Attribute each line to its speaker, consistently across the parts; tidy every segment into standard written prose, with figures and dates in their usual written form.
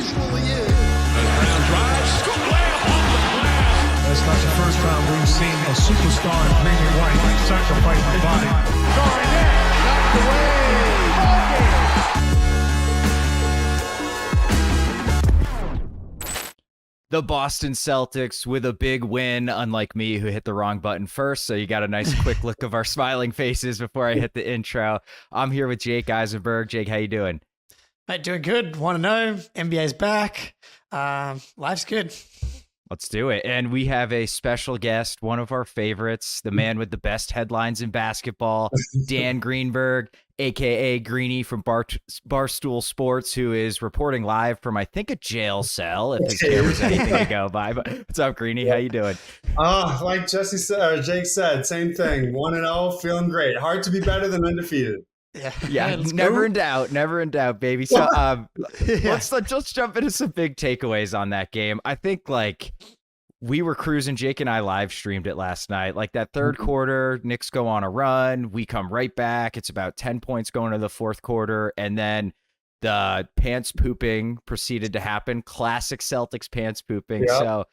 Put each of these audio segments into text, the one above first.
Speaker 1: usually is.
Speaker 2: Brown drives, scoop layup off the glass.
Speaker 3: That's not the first time we've seen a superstar in green and white sacrifice the body.
Speaker 1: Garnett knocked away.
Speaker 4: The Boston Celtics with a big win, unlike me who hit the wrong button first. So you got a nice quick look of our smiling faces before I hit the intro. I'm here with Jake Eisenberg. Jake, how you doing?
Speaker 5: Mate, doing good. Want to know? NBA's back. Life's good.
Speaker 4: Let's do it. And we have a special guest, one of our favorites, the man with the best headlines in basketball, Dan Greenberg, a.k.a. Greenie from Barstool Sports, who is reporting live from, I think, a jail cell, if his camera's anything to go by. But what's up, Greenie? How you doing?
Speaker 6: Like Jesse said, or Jake said, same thing. 1-0, feeling great. Hard to be better than undefeated.
Speaker 4: Yeah, never in doubt, baby. So let's jump into some big takeaways on that game. I think we were cruising. Jake and I live streamed it last night. Like that third quarter, Knicks go on a run. We come right back. It's about 10 points going to the fourth quarter, and then the pants pooping proceeded to happen. Classic Celtics pants pooping. Yep. So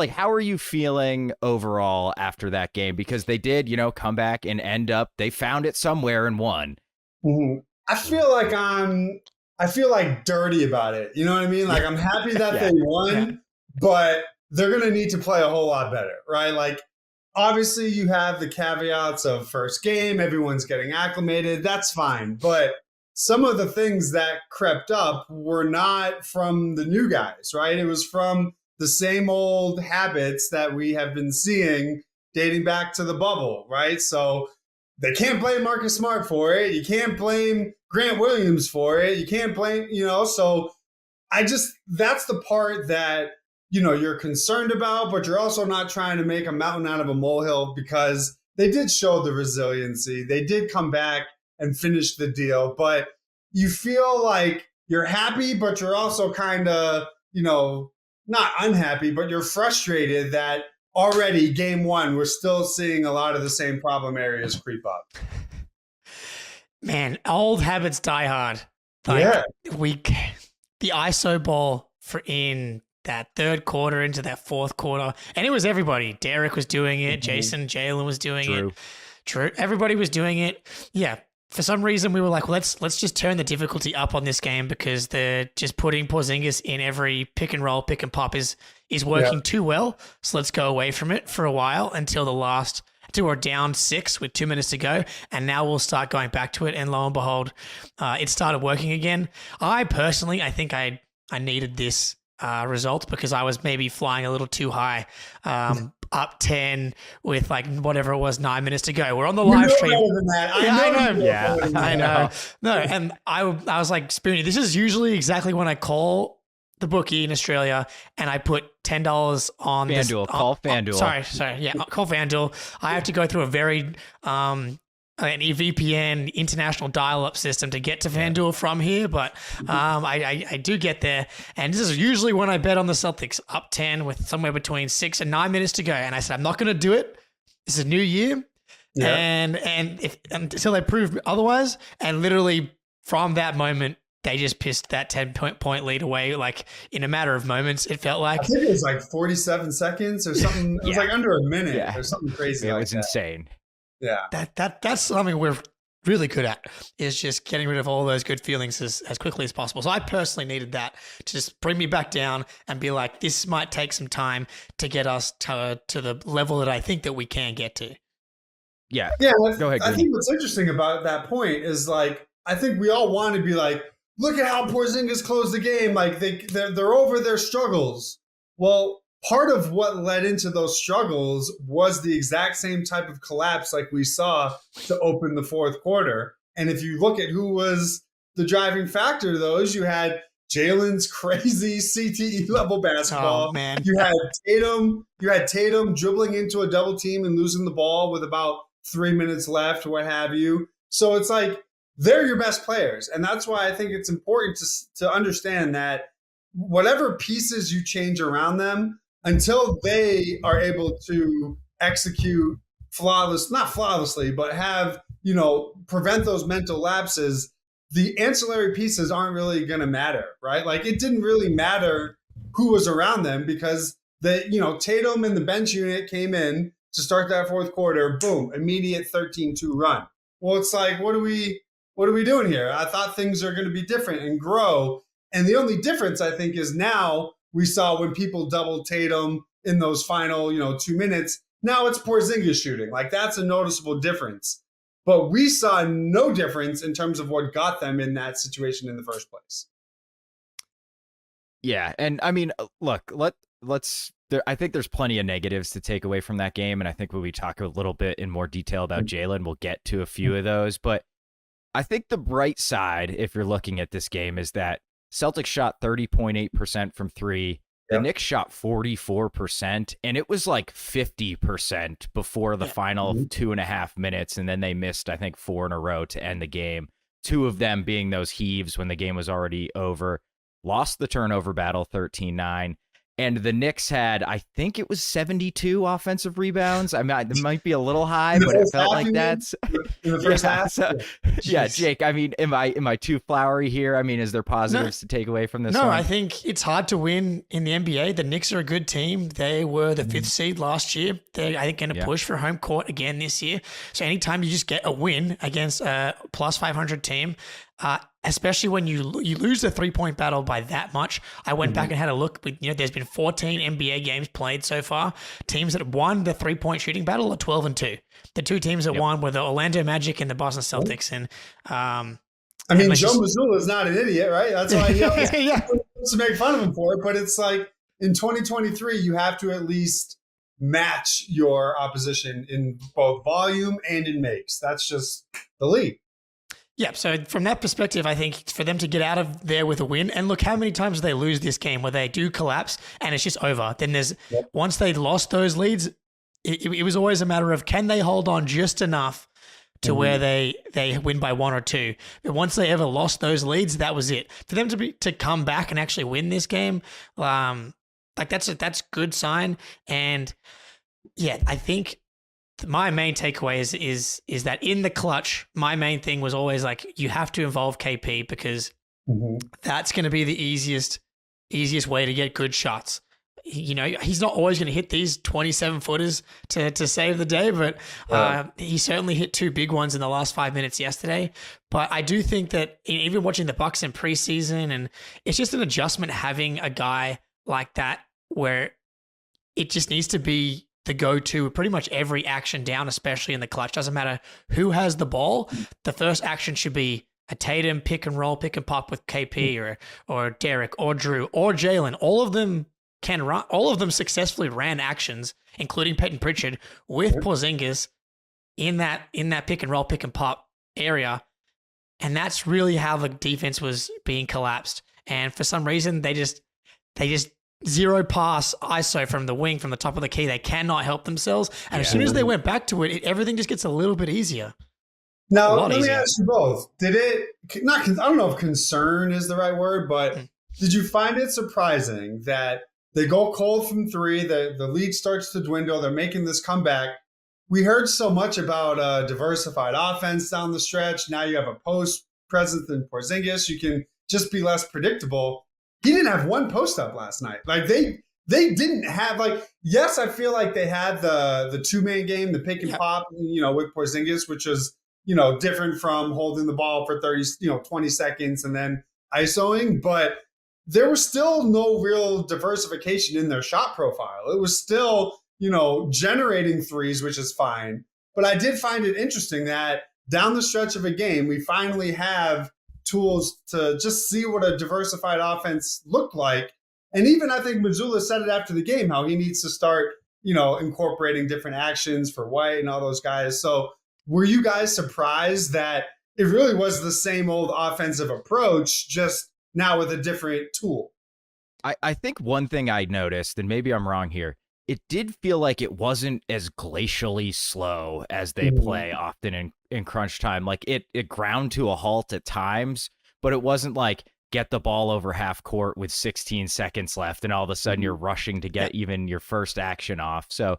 Speaker 4: how are you feeling overall after that game? Because they did, come back and they found it somewhere and won.
Speaker 6: Mm-hmm. I feel like dirty about it. You know what I mean? Like I'm happy that they won, but they're going to need to play a whole lot better, right? Like obviously you have the caveats of first game, everyone's getting acclimated. That's fine. But some of the things that crept up were not from the new guys, right? It was from the same old habits that we have been seeing dating back to the bubble, right? So they can't blame Marcus Smart for it. You can't blame Grant Williams for it. You can't blame, so that's the part that, you're concerned about, but you're also not trying to make a mountain out of a molehill because they did show the resiliency. They did come back and finish the deal, but you feel like you're happy, but you're also kind of, not unhappy, but you're frustrated that already game one, we're still seeing a lot of the same problem areas creep up.
Speaker 5: Man, old habits die hard. The ISO ball in that third quarter into that fourth quarter, and it was everybody. Derek was doing it. Jason, Jalen was doing it. True. Everybody was doing it. Yeah. For some reason, we were like, well, let's just turn the difficulty up on this game because they're just putting Porzingis in every pick and roll, pick and pop is working too well. So let's go away from it for a while until we're down 6 with 2 minutes to go. And now we'll start going back to it. And lo and behold, it started working again. I think I needed this result because I was maybe flying a little too high. Up 10 with whatever it was, 9 minutes to go. We're on the live stream. I know. No, and I was like, Spoonie, this is usually exactly when I call the bookie in Australia and I put $10 on
Speaker 4: FanDuel. Call FanDuel.
Speaker 5: Sorry. Yeah, call FanDuel. I have to go through a very an VPN international dial-up system to get to FanDuel from here, but I do get there, and this is usually when I bet on the Celtics up 10 with somewhere between 6 and 9 minutes to go, and I said I'm not going to do it. This is New Year, and until they prove otherwise, and literally from that moment they just pissed that 10-point lead away in a matter of moments. It felt like
Speaker 6: I think it was 47 seconds or something. It was under a minute or something crazy.
Speaker 4: It was insane.
Speaker 5: Yeah, that's something we're really good at, is just getting rid of all those good feelings as quickly as possible. So I personally needed that to just bring me back down and be like, this might take some time to get us to the level that I think that we can get to.
Speaker 4: Yeah.
Speaker 6: Go ahead. I think what's interesting about that point is I think we all want to be like, look at how Porzingis closed the game. They're over their struggles. Well, part of what led into those struggles was the exact same type of collapse like we saw to open the fourth quarter. And if you look at who was the driving factor of those, you had Jalen's crazy CTE level basketball.
Speaker 5: Oh, man.
Speaker 6: You had Tatum dribbling into a double team and losing the ball with about 3 minutes left, what have you. So it's they're your best players. And that's why I think it's important to understand that whatever pieces you change around them, until they are able to execute not flawlessly, but have, prevent those mental lapses, the ancillary pieces aren't really going to matter, right? Like it didn't really matter who was around them because Tatum and the bench unit came in to start that fourth quarter, boom, immediate 13-2 run. Well, it's like, what are we doing here? I thought things are going to be different and grow. And the only difference I think is now we saw when people doubled Tatum in those final, 2 minutes, now it's Porzingis shooting. Like that's a noticeable difference. But we saw no difference in terms of what got them in that situation in the first place.
Speaker 4: Yeah, and I mean, look, I think there's plenty of negatives to take away from that game, and I think when we talk a little bit in more detail about Jaylen, we'll get to a few of those. But I think the bright side, if you're looking at this game, is that Celtics shot 30.8% from three. The Knicks shot 44%, and it was like 50% before the final 2.5 minutes, and then they missed, I think, 4 in a row to end the game. 2 of them being those heaves when the game was already over. Lost the turnover battle 13-9. And the Knicks had, I think it was 72 offensive rebounds. I mean, it might be a little high, but it felt like that's
Speaker 6: in the first half.
Speaker 4: Yeah, Jake. I mean, am I too flowery here? I mean, is there positives to take away from this?
Speaker 5: No,
Speaker 4: one?
Speaker 5: I think it's hard to win in the NBA. The Knicks are a good team. They were the 5th seed last year. They're, I think, going to push for home court again this year. So anytime you just get a win against a plus 500 team, especially when you lose the 3-point battle by that much. I went back and had a look. There's been 14 NBA games played so far. Teams that won the 3-point shooting battle are 12-2. The 2 teams that won were the Orlando Magic and the Boston Celtics. And
Speaker 6: I mean, Joe Mazzulla is not an idiot, right? That's why he wants to make fun of him for it. But it's like in 2023, you have to at least match your opposition in both volume and in makes. That's just the league.
Speaker 5: Yeah, so from that perspective, I think for them to get out of there with a win, and look how many times they lose this game where they do collapse and it's just over. Then there's once they lost those leads, it was always a matter of can they hold on just enough to where they win by 1 or 2. But once they ever lost those leads, that was it. For them to come back and actually win this game, that's a good sign. And yeah, I think my main takeaway is that in the clutch, my main thing was always like you have to involve KP because that's going to be the easiest way to get good shots. He's not always going to hit these 27-footers to save the day, but he certainly hit 2 big ones in the last 5 minutes yesterday. But I do think that even watching the Bucks in preseason, and it's just an adjustment having a guy like that where it just needs to be the go-to pretty much every action down, especially in the clutch. Doesn't matter who has the ball. The first action should be a Tatum pick and roll, pick and pop with KP or Derek or Drew or Jaylen. All of them can run. All of them successfully ran actions, including Peyton Pritchard with Porzingis in that pick and roll, pick and pop area. And that's really how the defense was being collapsed. And for some reason, they just zero pass ISO from the wing, from the top of the key. They cannot help themselves. And as soon as they went back to it, everything just gets a little bit easier.
Speaker 6: Now, let me ask you both. Did it, I don't know if concern is the right word, but did you find it surprising that they go cold from 3, the lead starts to dwindle, they're making this comeback? We heard so much about a diversified offense down the stretch. Now you have a post presence in Porzingis. You can just be less predictable. He didn't have 1 post up last night. Like they didn't have yes, I feel like they had the 2-man game, the pick and pop, with Porzingis, which was, different from holding the ball for 20 seconds and then ISOing, but there was still no real diversification in their shot profile. It was still, generating threes, which is fine. But I did find it interesting that down the stretch of a game, we finally have tools to just see what a diversified offense looked like. And even I think Mazzulla said it after the game, how he needs to start, incorporating different actions for White and all those guys. So were you guys surprised that it really was the same old offensive approach, just now with a different tool?
Speaker 4: I think one thing I noticed, and maybe I'm wrong here, it did feel like it wasn't as glacially slow as they play often in crunch time. Like it ground to a halt at times, but it wasn't like get the ball over half court with 16 seconds left and all of a sudden you're rushing to get even your first action off. So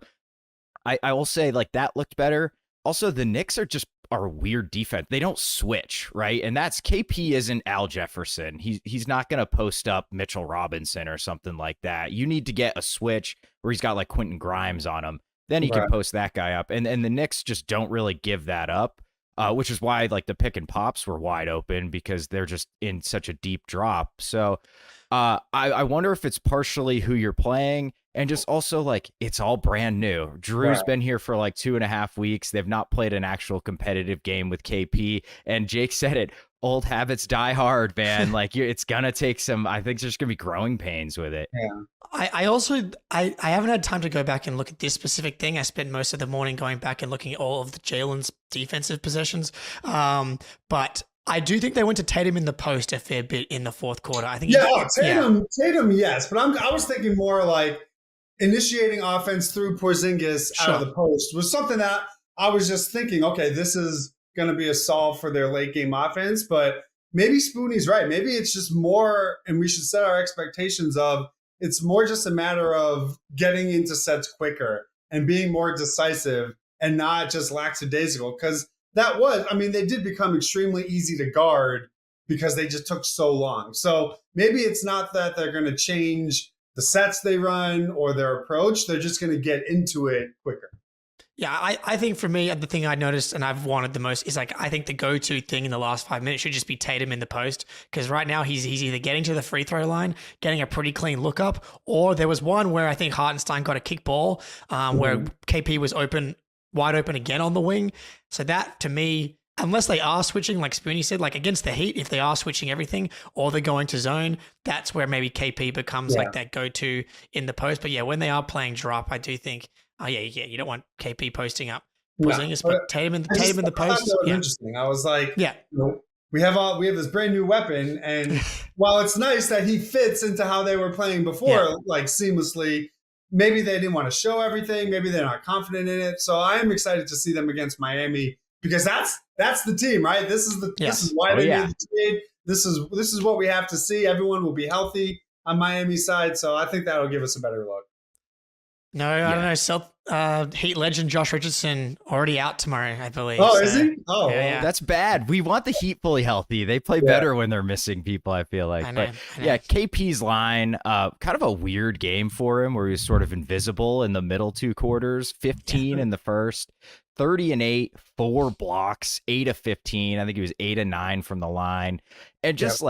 Speaker 4: I will say that looked better. Also, the Knicks are just are weird defense. They don't switch, right? And that's KP isn't Al Jefferson. He's not going to post up Mitchell Robinson or something like that. You need to get a switch where he's got like Quentin Grimes on him. Then he can post that guy up. And the Knicks just don't really give that up, which is why like the pick and pops were wide open because they're just in such a deep drop. So I wonder if it's partially who you're playing and just also like it's all brand new. Drew's been here for like 2.5 weeks. They've not played an actual competitive game with KP. And Jake said it, old habits die hard, man. Like it's going to take some, I think there's going to be growing pains with it.
Speaker 6: Yeah.
Speaker 5: I haven't had time to go back and look at this specific thing. I spent most of the morning going back and looking at all of the Jalen's defensive possessions. But I do think they went to Tatum in the post a fair bit in the fourth quarter. I think
Speaker 6: Tatum, yes. But I was thinking more like initiating offense through Porzingis out of the post was something that I was just thinking, okay, this is going to be a solve for their late game offense. But maybe Spoonie's right. Maybe it's just more, and we should set our expectations of it's more just a matter of getting into sets quicker and being more decisive and not just lackadaisical. Because they did become extremely easy to guard because they just took so long. So maybe it's not that they're going to change the sets they run or their approach. They're just going to get into it quicker.
Speaker 5: Yeah, I think for me, the thing I noticed and I've wanted the most is like, I think the go-to thing in the last 5 minutes should just be Tatum in the post. Because right now he's either getting to the free throw line, getting a pretty clean look up, or there was one where I think Hartenstein got a kick ball where KP was wide open again on the wing. So that to me, unless they are switching, like Spoonie said, like against the Heat, if they are switching everything or they're going to zone, that's where maybe KP becomes like that go-to in the post. But yeah, when they are playing drop, I do think, you don't want KP posting up Porzingis, but Tatum in the post.
Speaker 6: That was interesting. I was like, we have this brand new weapon, and while it's nice that he fits into how they were playing before, like seamlessly, maybe they didn't want to show everything. Maybe they're not confident in it. So I am excited to see them against Miami because that's the team, right? This is why they made the trade. This is what we have to see. Everyone will be healthy on Miami's side, so I think that'll give us a better look.
Speaker 5: No, I don't know. Heat legend Josh Richardson already out tomorrow, I believe.
Speaker 6: Oh, is he? Oh,
Speaker 5: yeah.
Speaker 4: That's bad. We want the Heat fully healthy. They play better when they're missing people, I feel like.
Speaker 5: I know.
Speaker 4: KP's line, kind of a weird game for him where he was sort of invisible in the middle 2 quarters, 15 in the first, 30 and 8, 4 blocks, 8 of 15. I think he was 8 and 9 from the line. And just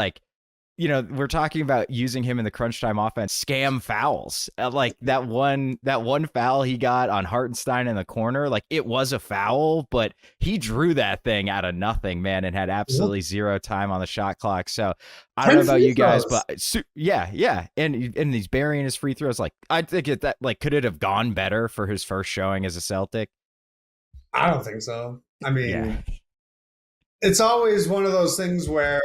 Speaker 4: we're talking about using him in the crunch time offense, scam fouls. Like that one foul he got on Hartenstein in the corner, like it was a foul, but he drew that thing out of nothing, man, and had absolutely zero time on the shot clock. So I don't know about you guys, but and he's burying his free throws. Like I think could it have gone better for his first showing as a Celtic?
Speaker 6: I don't think so. I mean, it's always one of those things where,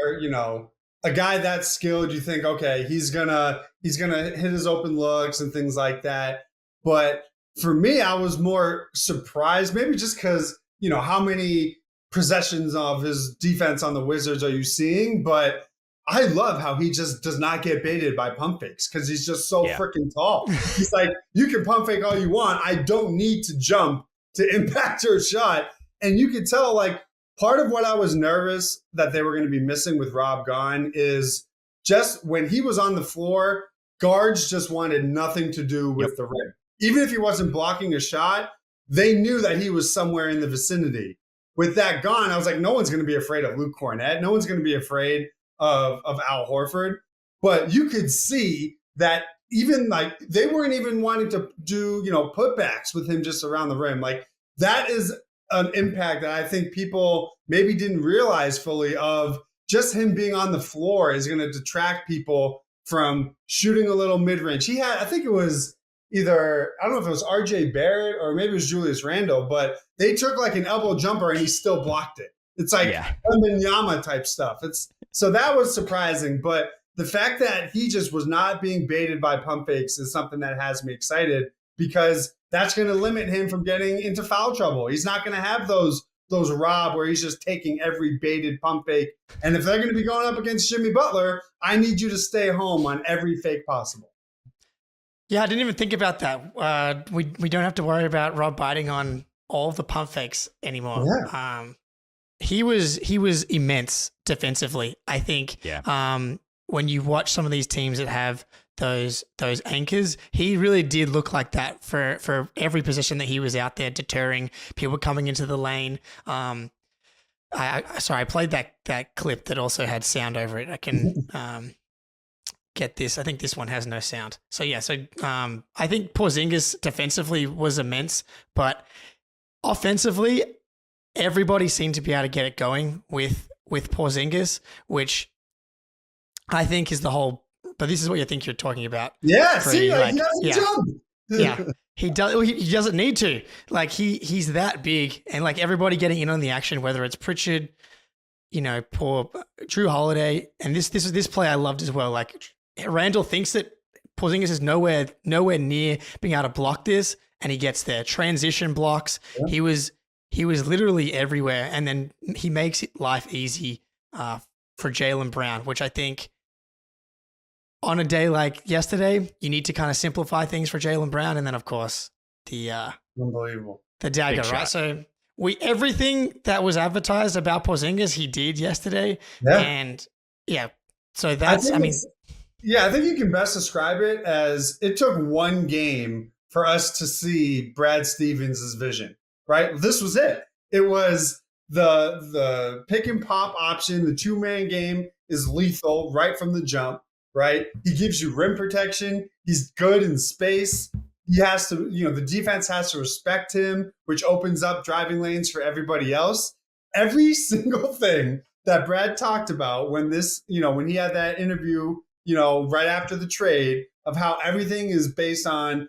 Speaker 6: a guy that skilled, you think, okay, he's gonna hit his open looks and things like that. But for me, I was more surprised, maybe just because, how many possessions of his defense on the Wizards are you seeing? But I love how he just does not get baited by pump fakes because he's just so freaking tall. He's like, you can pump fake all you want. I don't need to jump to impact your shot. And you could tell, like, part of what I was nervous that they were going to be missing with Rob gone is just when he was on the floor, guards just wanted nothing to do with the rim. Even if he wasn't blocking a shot, they knew that he was somewhere in the vicinity. With that gone, I was like, no one's going to be afraid of Luke Cornett. No one's going to be afraid of Al Horford. But you could see that even like they weren't even wanting to do, putbacks with him just around the rim. Like that is an impact that I think people maybe didn't realize fully of just him being on the floor is going to detract people from shooting a little mid-range. He had, I think it was either, I don't know if it was RJ Barrett or maybe it was Julius Randle, but they took like an elbow jumper and he still blocked it. It's like Wembanyama type stuff. So that was surprising, but the fact that he just was not being baited by pump fakes is something that has me excited because that's going to limit him from getting into foul trouble. He's not going to have those Rob where he's just taking every baited pump fake. And if they're going to be going up against Jimmy Butler, I need you to stay home on every fake possible.
Speaker 5: Yeah, I didn't even think about that. We don't have to worry about Rob biting on all of the pump fakes anymore.
Speaker 6: Yeah.
Speaker 5: he was immense defensively. I think.
Speaker 4: Yeah.
Speaker 5: When you watch some of these teams that have those anchors, he really did look like that for every position that he was out there, deterring people coming into the lane. I played that clip that also had sound over it. I can get this. I think this one has no sound. So yeah, I think Porzingis defensively was immense, but offensively, everybody seemed to be able to get it going with Porzingis, which I think is the whole. But this is what you think you're talking about.
Speaker 6: Yeah, see, like, he doesn't jump.
Speaker 5: Yeah. He doesn't need to. Like he's that big, and like everybody getting in on the action, whether it's Pritchard, poor Drew Holiday, and this play I loved as well. Like Randall thinks that Porzingis is nowhere near being able to block this, and he gets there. Transition blocks. Yeah. He was literally everywhere, and then he makes life easy for Jaylen Brown, which I think on a day like yesterday, you need to kind of simplify things for Jaylen Brown, and then of course the
Speaker 6: unbelievable
Speaker 5: dagger, right? So everything that was advertised about Porzingis, he did yesterday, and so that's I think
Speaker 6: you can best describe it as it took one game for us to see Brad Stevens' vision, right? This was it. It was the pick and pop option. The 2-man game is lethal right from the jump. Right? He gives you rim protection. He's good in space. He has to, the defense has to respect him, which opens up driving lanes for everybody else. Every single thing that Brad talked about when he had that interview, right after the trade of how everything is based on,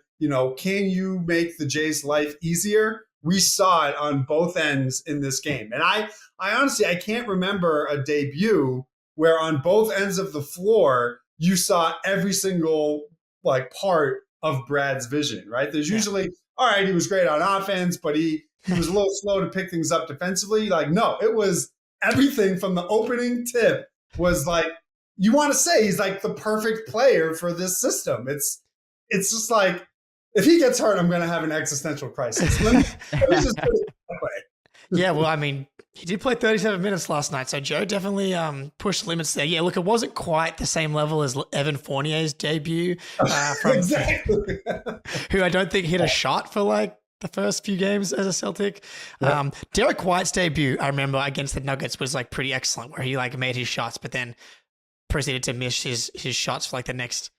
Speaker 6: can you make the Jays' life easier? We saw it on both ends in this game. And I honestly, I can't remember a debut where on both ends of the floor, you saw every single part of Brad's vision, right? There's usually, all right, he was great on offense, but he was a little slow to pick things up defensively. No, it was everything from the opening tip was you want to say he's the perfect player for this system. It's just if he gets hurt, I'm going to have an existential crisis. Let me just put it that way.
Speaker 5: Yeah, well, I mean, he did play 37 minutes last night, so Joe definitely pushed limits there. Yeah, look, it wasn't quite the same level as Evan Fournier's debut,
Speaker 6: exactly.
Speaker 5: who I don't think hit a shot for the first few games as a Celtic. Yep. Derek White's debut, I remember, against the Nuggets was pretty excellent, where he made his shots, but then proceeded to miss his shots for the next,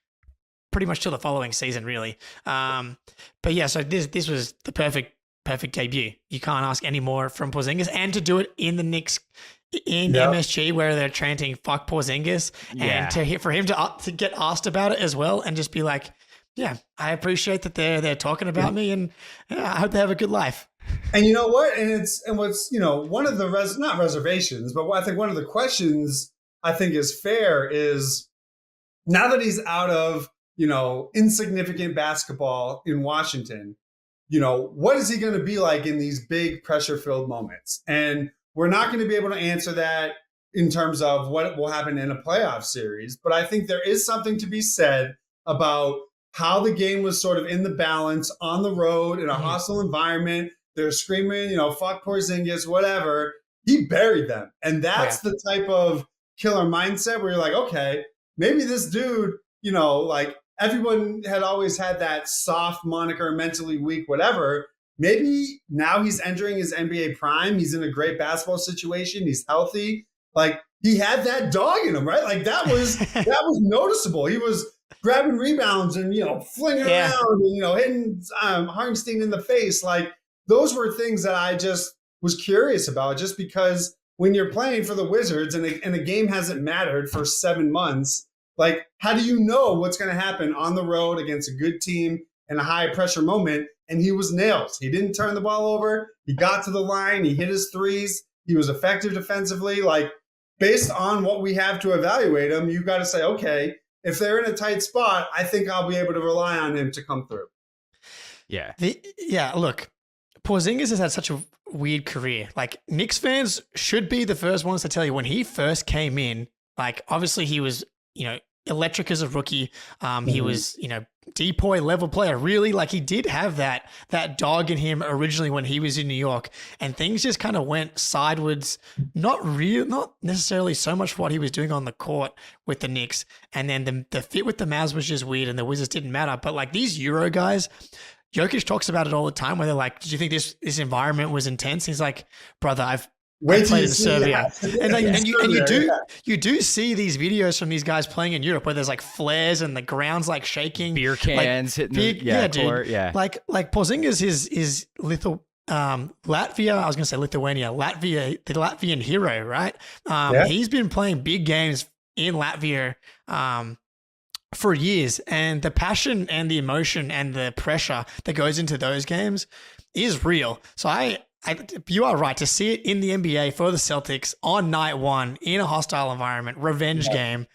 Speaker 5: pretty much till the following season, really. But yeah, so this was the perfect debut. You can't ask any more from Porzingis, and to do it in the Knicks in MSG where they're chanting "fuck Porzingis," and for him to get asked about it as well, and just be like, "Yeah, I appreciate that they're talking about me, and I hope they have a good life."
Speaker 6: And you know what? And what's one of the not reservations, but I think one of the questions I think is fair is now that he's out of insignificant basketball in Washington. What is he going to be like in these big pressure-filled moments? And we're not going to be able to answer that in terms of what will happen in a playoff series. But I think there is something to be said about how the game was sort of in the balance on the road in a hostile environment. They're screaming, fuck Porzingis, whatever. He buried them. And that's the type of killer mindset where you're like, okay, maybe this dude, everyone had always had that soft moniker, mentally weak, whatever. Maybe now he's entering his NBA prime. He's in a great basketball situation. He's healthy. He had that dog in him, right? That was noticeable. He was grabbing rebounds and flinging around and hitting Hartenstein in the face. Those were things that I just was curious about. Just because when you're playing for the Wizards and a game hasn't mattered for 7 months. How do you know what's going to happen on the road against a good team in a high pressure moment? And he was nails. He didn't turn the ball over. He got to the line. He hit his threes. He was effective defensively. Based on what we have to evaluate him, you've got to say, okay, if they're in a tight spot, I think I'll be able to rely on him to come through.
Speaker 4: Yeah.
Speaker 5: Look, Porzingis has had such a weird career. Knicks fans should be the first ones to tell you when he first came in, obviously he was, electric as a rookie. He was, depoy level player. Really, like he did have that dog in him originally when he was in New York, and things just kind of went sideways. Not necessarily so much for what he was doing on the court with the Knicks, and then the fit with the Mavs was just weird, and the Wizards didn't matter. But like these Euro guys, Jokic talks about it all the time, where they're like, "Did you think this environment was intense?" He's like, "Brother, I've played in Serbia," and like, and you do see these videos from these guys playing in Europe where there's like flares and the ground's like shaking,
Speaker 4: beer cans hitting the court. Yeah,
Speaker 5: like Porzingis is Latvia. I was gonna say Lithuania, Latvia, the Latvian hero, right? He's been playing big games in Latvia for years, and the passion and the emotion and the pressure that goes into those games is real. So you are right to see it in the NBA for the Celtics on night one in a hostile environment, revenge game.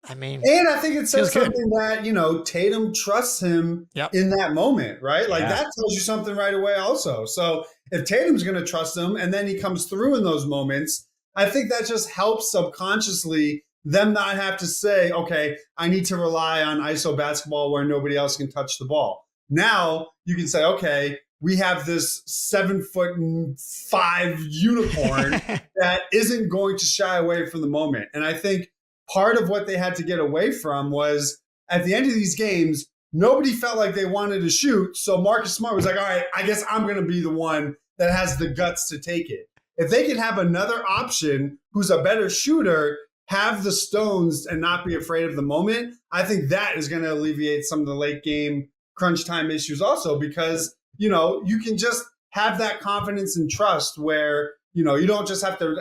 Speaker 5: I mean,
Speaker 6: and I think it says something that, Tatum trusts him in that moment, right? Like that tells you something right away also. So if Tatum's going to trust him and then he comes through in those moments, I think that just helps subconsciously them not have to say, okay, I need to rely on ISO basketball where nobody else can touch the ball. Now you can say, okay, we have this 7'5" unicorn that isn't going to shy away from the moment. And I think part of what they had to get away from was at the end of these games, nobody felt like they wanted to shoot. So Marcus Smart was like, all right, I guess I'm going to be the one that has the guts to take it. If they could have another option who's a better shooter, have the stones and not be afraid of the moment, I think that is going to alleviate some of the late game crunch time issues also, because, you can just have that confidence and trust where, you don't just have to,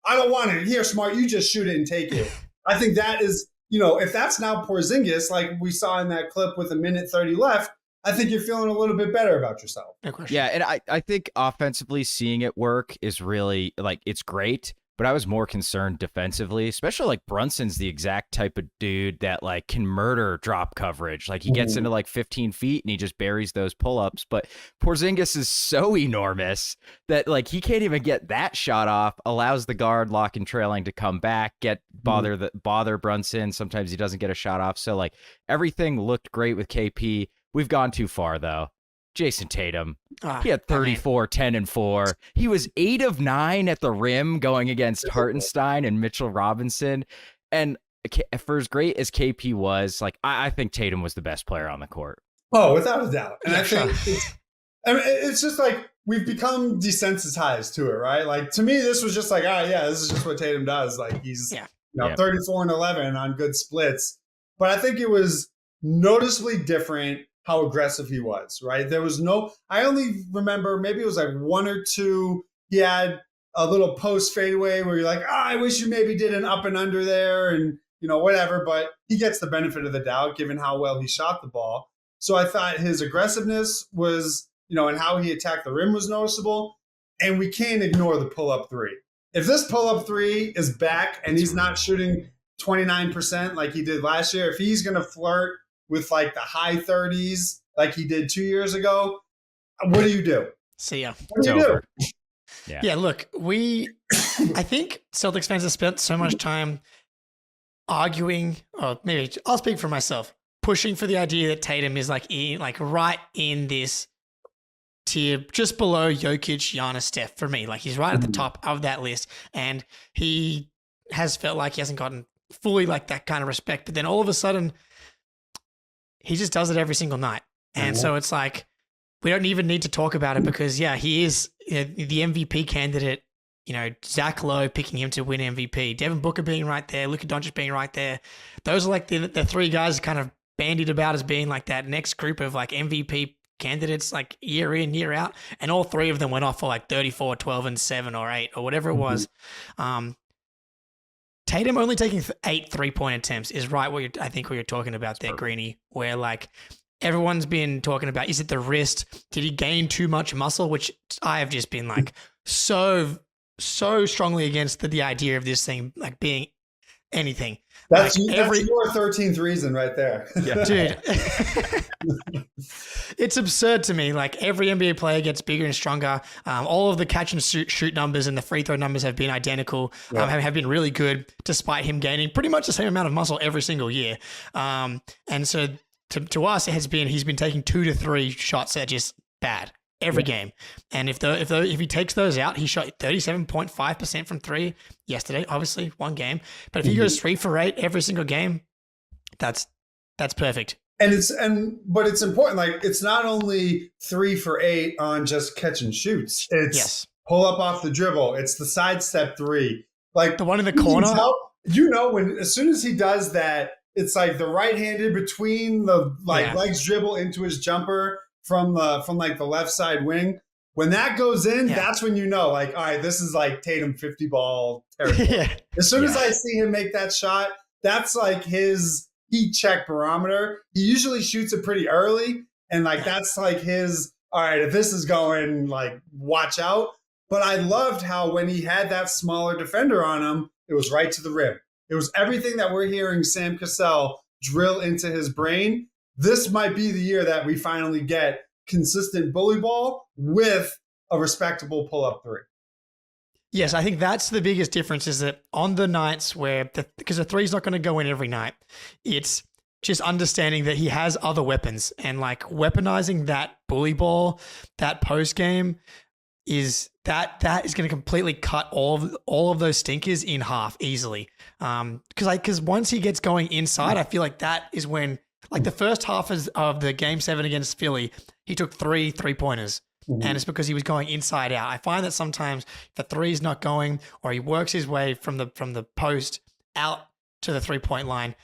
Speaker 6: I don't want it. Here, Smart, you just shoot it and take it. I think that is, if that's now Porzingis, like we saw in that clip with 1:30 left, I think you're feeling a little bit better about yourself.
Speaker 4: Yeah, and I think offensively seeing it work is really, like, it's great. But I was more concerned defensively, especially like Brunson's the exact type of dude that like can murder drop coverage. Like he gets into like 15 feet and he just buries those pull-ups. But Porzingis is so enormous that like he can't even get that shot off, allows the guard lock and trailing to come back, bother Brunson. Sometimes he doesn't get a shot off. So like everything looked great with KP. We've gone too far though. Jayson Tatum, he had 34, 10, and 4. He was 8 of 9 at the rim going against Hartenstein and Mitchell Robinson. And for as great as KP was, like I think Tatum was the best player on the court.
Speaker 6: Oh, without a doubt. And I think it's just like we've become desensitized to it, right? Like to me, this was just like, this is just what Tatum does. Like he's 34 and 11 on good splits. But I think it was noticeably different how aggressive he was, right? There was I only remember maybe it was like one or two. He had a little post fadeaway where you're like, I wish you maybe did an up and under there and, whatever, but he gets the benefit of the doubt given how well he shot the ball. So I thought his aggressiveness was, and how he attacked the rim was noticeable. And we can't ignore the pull-up three. If this pull-up three is back and he's not shooting 29% like he did last year, if he's going to flirt with like the high 30s like he did 2 years ago, what do you do?
Speaker 5: See ya.
Speaker 6: What do you do?
Speaker 5: Yeah, look, I think Celtics fans have spent so much time arguing, or maybe I'll speak for myself, pushing for the idea that Tatum is like right in this tier, just below Jokic, Giannis, Steph for me. Like he's right at the top of that list, and he has felt like he hasn't gotten fully like that kind of respect. But then all of a sudden, he just does it every single night. And so it's like, we don't even need to talk about it because, he is the MVP candidate. Zach Lowe picking him to win MVP. Devin Booker being right there. Luka Doncic being right there. Those are like the three guys kind of bandied about as being like that next group of like MVP candidates like year in, year out. And all three of them went off for like 34, 12, and 7 or 8 or whatever it was. Tatum only taking 8 3-point attempts is right I think what you're talking about there, Greenie, where like everyone's been talking about, is it the wrist? Did he gain too much muscle? Which I have just been like so strongly against the idea of this thing like being anything.
Speaker 6: That's
Speaker 5: like
Speaker 6: your 13th reason right there.
Speaker 4: Yeah.
Speaker 5: Dude, it's absurd to me. Like every NBA player gets bigger and stronger. All of the catch and shoot numbers and the free throw numbers have been identical, have been really good, despite him gaining pretty much the same amount of muscle every single year. And so to us, he's been taking 2 to 3 shots that are just bad every game. And if he takes those out, he shot 37.5% from 3 yesterday, obviously one game. But if he goes 3 for 8 every single game, that's perfect.
Speaker 6: But it's important. Like it's not only 3 for 8 on just catch and shoots. It's pull up off the dribble. It's the sidestep 3. Like
Speaker 5: the one in the corner.
Speaker 6: As soon as he does that, it's like the right-handed between the legs dribble into his jumper from the left side wing. When that goes in, that's when you know, like, all right, this is like Tatum 50 ball territory. As soon as I see him make that shot, that's like his heat check barometer. He usually shoots it pretty early, and like that's like his, all right, if this is going, like, watch out. But I loved how when he had that smaller defender on him, it was right to the rim. It was everything that we're hearing Sam Cassell drill into his brain. This might be the year that we finally get consistent bully ball with a respectable pull-up 3.
Speaker 5: Yes, I think that's the biggest difference is that on the nights where, because the 3's not going to go in every night, it's just understanding that he has other weapons and like weaponizing that bully ball, that post game is that is going to completely cut all of those stinkers in half easily. Because once he gets going inside, I feel like that is when, like the first half of the Game 7 against Philly, he took 3 3-pointers. Mm-hmm. And it's because he was going inside out. I find that sometimes if the 3 is not going, or he works his way from the post out to the 3-point line,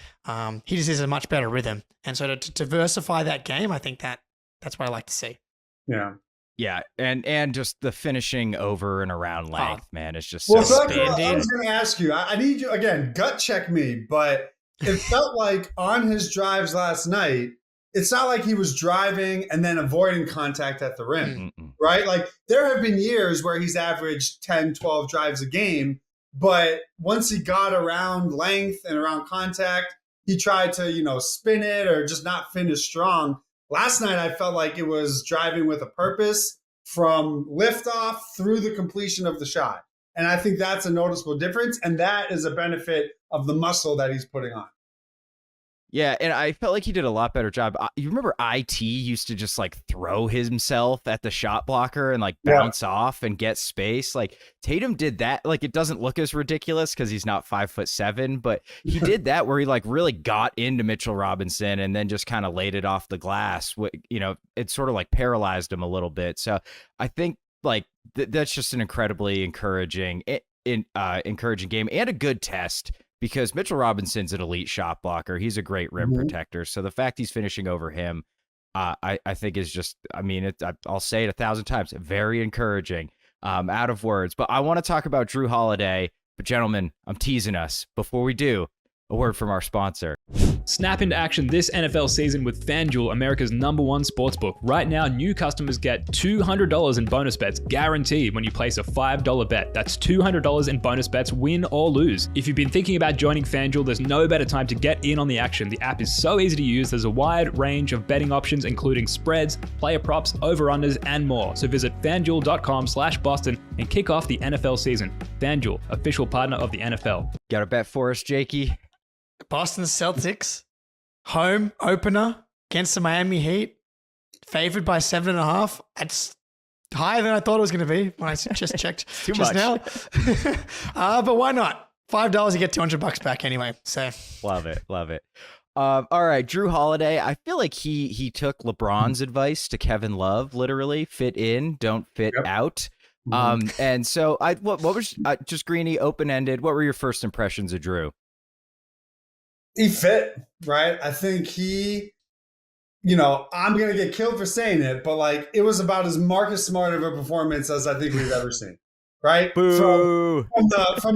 Speaker 5: he just is a much better rhythm. And so to diversify that game, I think that's what I like to see.
Speaker 6: Yeah.
Speaker 4: Yeah, and just the finishing over and around length, man, it's just
Speaker 6: I was
Speaker 4: spandy.
Speaker 6: going to ask you, I need you, again, gut check me, but it felt like on his drives last night, it's not like he was driving and then avoiding contact at the rim, right? Like there have been years where he's averaged 10, 12 drives a game, but once he got around length and around contact, he tried to, spin it or just not finish strong. Last night, I felt like it was driving with a purpose from liftoff through the completion of the shot. And I think that's a noticeable difference. And that is a benefit of the muscle that he's putting on.
Speaker 4: Yeah, and I felt like he did a lot better job. You remember IT used to just like throw himself at the shot blocker and like bounce off and get space. Like Tatum did that. Like it doesn't look as ridiculous because he's not 5'7", but he did that where he like really got into Mitchell Robinson and then just kind of laid it off the glass. It sort of like paralyzed him a little bit. So I think like that's just an incredibly encouraging game and a good test. Because Mitchell Robinson's an elite shot blocker. He's a great rim protector. So the fact he's finishing over him, I think is just, I'll say it 1,000 times, very encouraging, out of words. But I want to talk about Jrue Holiday. But gentlemen, I'm teasing us. Before we do, a word from our sponsor.
Speaker 7: Snap into action this NFL season with FanDuel, America's #1 sportsbook. Right now, new customers get $200 in bonus bets guaranteed when you place a $5 bet. That's $200 in bonus bets, win or lose. If you've been thinking about joining FanDuel, there's no better time to get in on the action. The app is so easy to use. There's a wide range of betting options, including spreads, player props, over-unders, and more. So visit FanDuel.com/Boston and kick off the NFL season. FanDuel, official partner of the NFL.
Speaker 4: Got a bet for us, Jakey?
Speaker 5: Boston Celtics, home opener against the Miami Heat, favored by 7.5. That's higher than I thought it was going to be when I just checked just now. But why not? $5, you get $200 back anyway. So
Speaker 4: love it. All right, Jrue Holiday. I feel like he took LeBron's advice to Kevin Love, literally fit in, don't fit out. And so what was just Greenie, open-ended. What were your first impressions of Jrue?
Speaker 6: He fit, right? I think he, I'm going to get killed for saying it, but like it was about as Marcus Smart of a performance as I think we've ever seen, right?
Speaker 4: Boo.
Speaker 6: From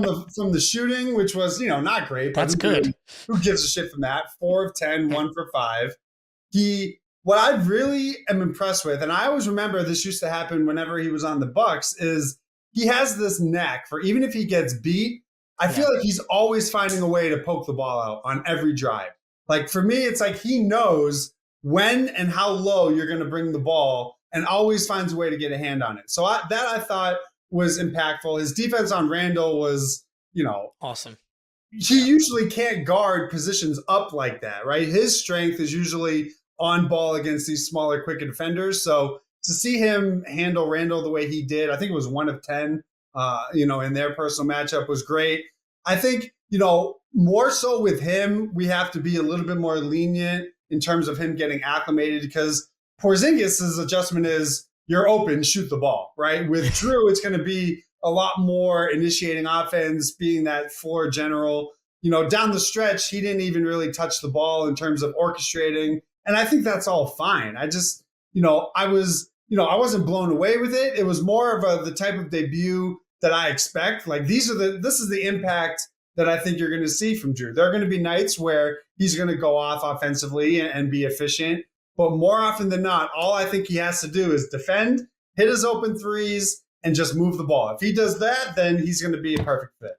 Speaker 6: the shooting, which was, not great. But
Speaker 5: that's good.
Speaker 6: Who gives a shit from that? 4 of 10, 1 for 5. What I really am impressed with, and I always remember this used to happen whenever he was on the Bucks, is he has this knack for even if he gets beat, I feel like he's always finding a way to poke the ball out on every drive. Like for me, it's like he knows when and how low you're going to bring the ball and always finds a way to get a hand on it. So I thought was impactful. His defense on Randall was,
Speaker 5: awesome.
Speaker 6: He usually can't guard positions up like that, right? His strength is usually on ball against these smaller, quicker defenders. So to see him handle Randall the way he did, I think it was 1 of 10, in their personal matchup was great. I think, more so with him, we have to be a little bit more lenient in terms of him getting acclimated because Porzingis' adjustment is you're open, shoot the ball, right? With Drew, it's going to be a lot more initiating offense, being that floor general. Down the stretch, he didn't even really touch the ball in terms of orchestrating. And I think that's all fine. I just, I wasn't blown away with it. It was more of the type of debut that I expect. Like this is the impact that I think you're going to see from Drew. There are going to be nights where he's going to go off offensively and be efficient. But more often than not, all I think he has to do is defend, hit his open threes, and just move the ball. If he does that, then he's going to be a perfect fit.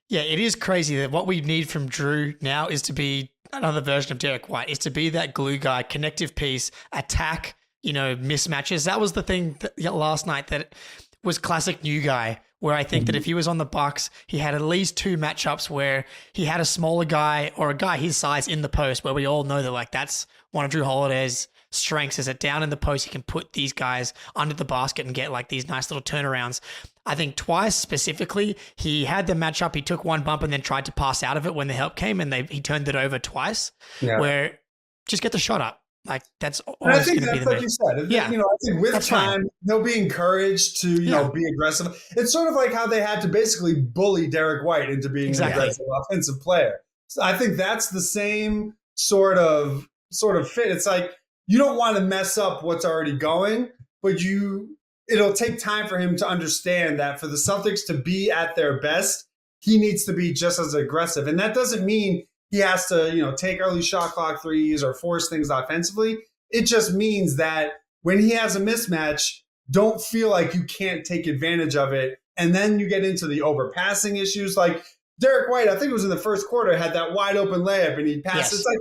Speaker 5: Yeah, it is crazy that what we need from Drew now is to be another version of Derek White, is to be that glue guy, connective piece, attack, mismatches. That was the thing last night that was classic new guy, where I think that if he was on the Bucks, he had at least 2 matchups where he had a smaller guy or a guy his size in the post, where we all know that that's one of Drew Holiday's strengths, is that down in the post, he can put these guys under the basket and get these nice little turnarounds. I think twice specifically, he had the matchup, he took one bump and then tried to pass out of it when the help came, and he turned it over twice, where just get the shot up. That's always going to be the
Speaker 6: like you said.
Speaker 5: Yeah.
Speaker 6: I think with time, they'll be encouraged to, be aggressive. It's sort of like how they had to basically bully Derek White into being an aggressive offensive player. So I think that's the same sort of fit. It's like you don't want to mess up what's already going, but it'll take time for him to understand that for the Celtics to be at their best, he needs to be just as aggressive. And that doesn't mean he has to, take early shot clock threes or force things offensively. It just means that when he has a mismatch, don't feel like you can't take advantage of it. And then you get into the overpassing issues. Like Derek White, I think it was in the first quarter, had that wide open layup and he passed. Yes. It's like,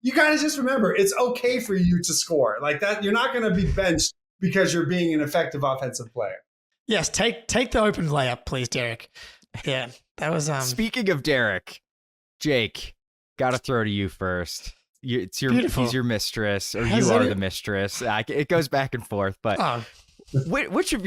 Speaker 6: you got to just remember, it's okay for you to score like that. You're not going to be benched because you're being an effective offensive player.
Speaker 5: Yes. Take the open layup, please, Derek. Yeah. That was,
Speaker 4: Speaking of Derek, Jake, got to throw to you first. He's your mistress, or you are the mistress. It goes back and forth. But which of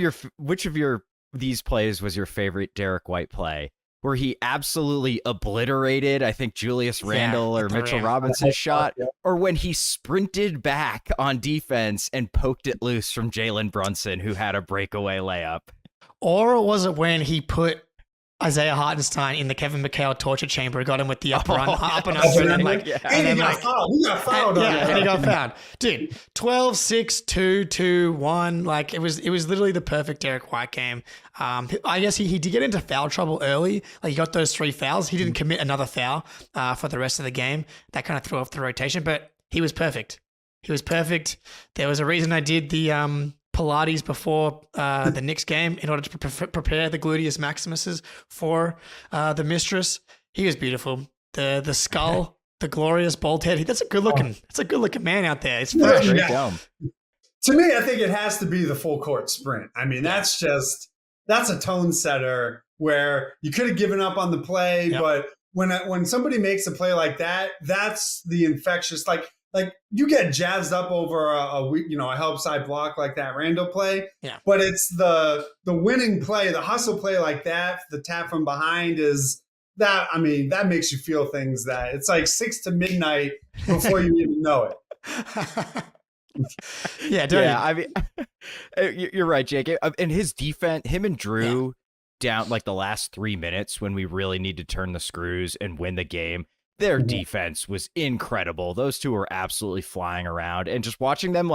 Speaker 4: these plays was your favorite Derek White play? Where he absolutely obliterated, I think, Julius Randle or Mitchell Robinson's shot, or when he sprinted back on defense and poked it loose from Jalen Brunson, who had a breakaway layup?
Speaker 5: Or was it when he put Isaiah Hartenstein in the Kevin McHale torture chamber, got him with the up and under, and then
Speaker 6: he got fouled.
Speaker 5: And he got fouled. Dude, 12, 6, 2, 2, 1. It was literally the perfect Derek White game. I guess he did get into foul trouble early. He got those 3 fouls. He didn't commit another foul for the rest of the game. That kind of threw off the rotation, but he was perfect. There was a reason I did the Pilates before the Knicks game in order to prepare the gluteus maximuses for the mistress. He was beautiful. The skull, the glorious bald head. That's a good looking man out there. It's fresh.
Speaker 6: To me, I think it has to be the full court sprint. I mean, that's a tone setter where you could have given up on the play, but when somebody makes a play like that, that's the infectious. Like you get jazzed up over a help side block like that Randall play, but it's the winning play, the hustle play like that, the tap from behind is that. I mean, that makes you feel things that it's like 6 to midnight before you even know it.
Speaker 4: I mean, you're right, Jake. And his defense, him and Drew down the last 3 minutes when we really need to turn the screws and win the game. Their defense was incredible. Those two were absolutely flying around, and just watching them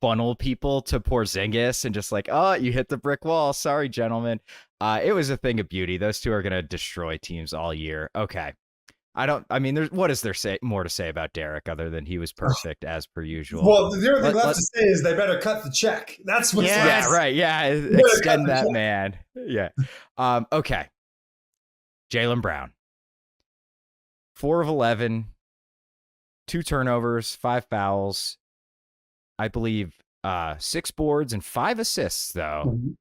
Speaker 4: funnel people to Porzingis and just you hit the brick wall. Sorry, gentlemen. It was a thing of beauty. Those two are going to destroy teams all year. Okay. What is there more to say about Derek other than he was perfect as per usual?
Speaker 6: Well, the only thing left to say is they better cut the check. That's what's left.
Speaker 4: Right. Yeah. Extend that man. Yeah. Okay. Jaylen Brown. 4 of 11, 2 turnovers, 5 fouls. I believe 6 boards and 5 assists, though. Mm-hmm.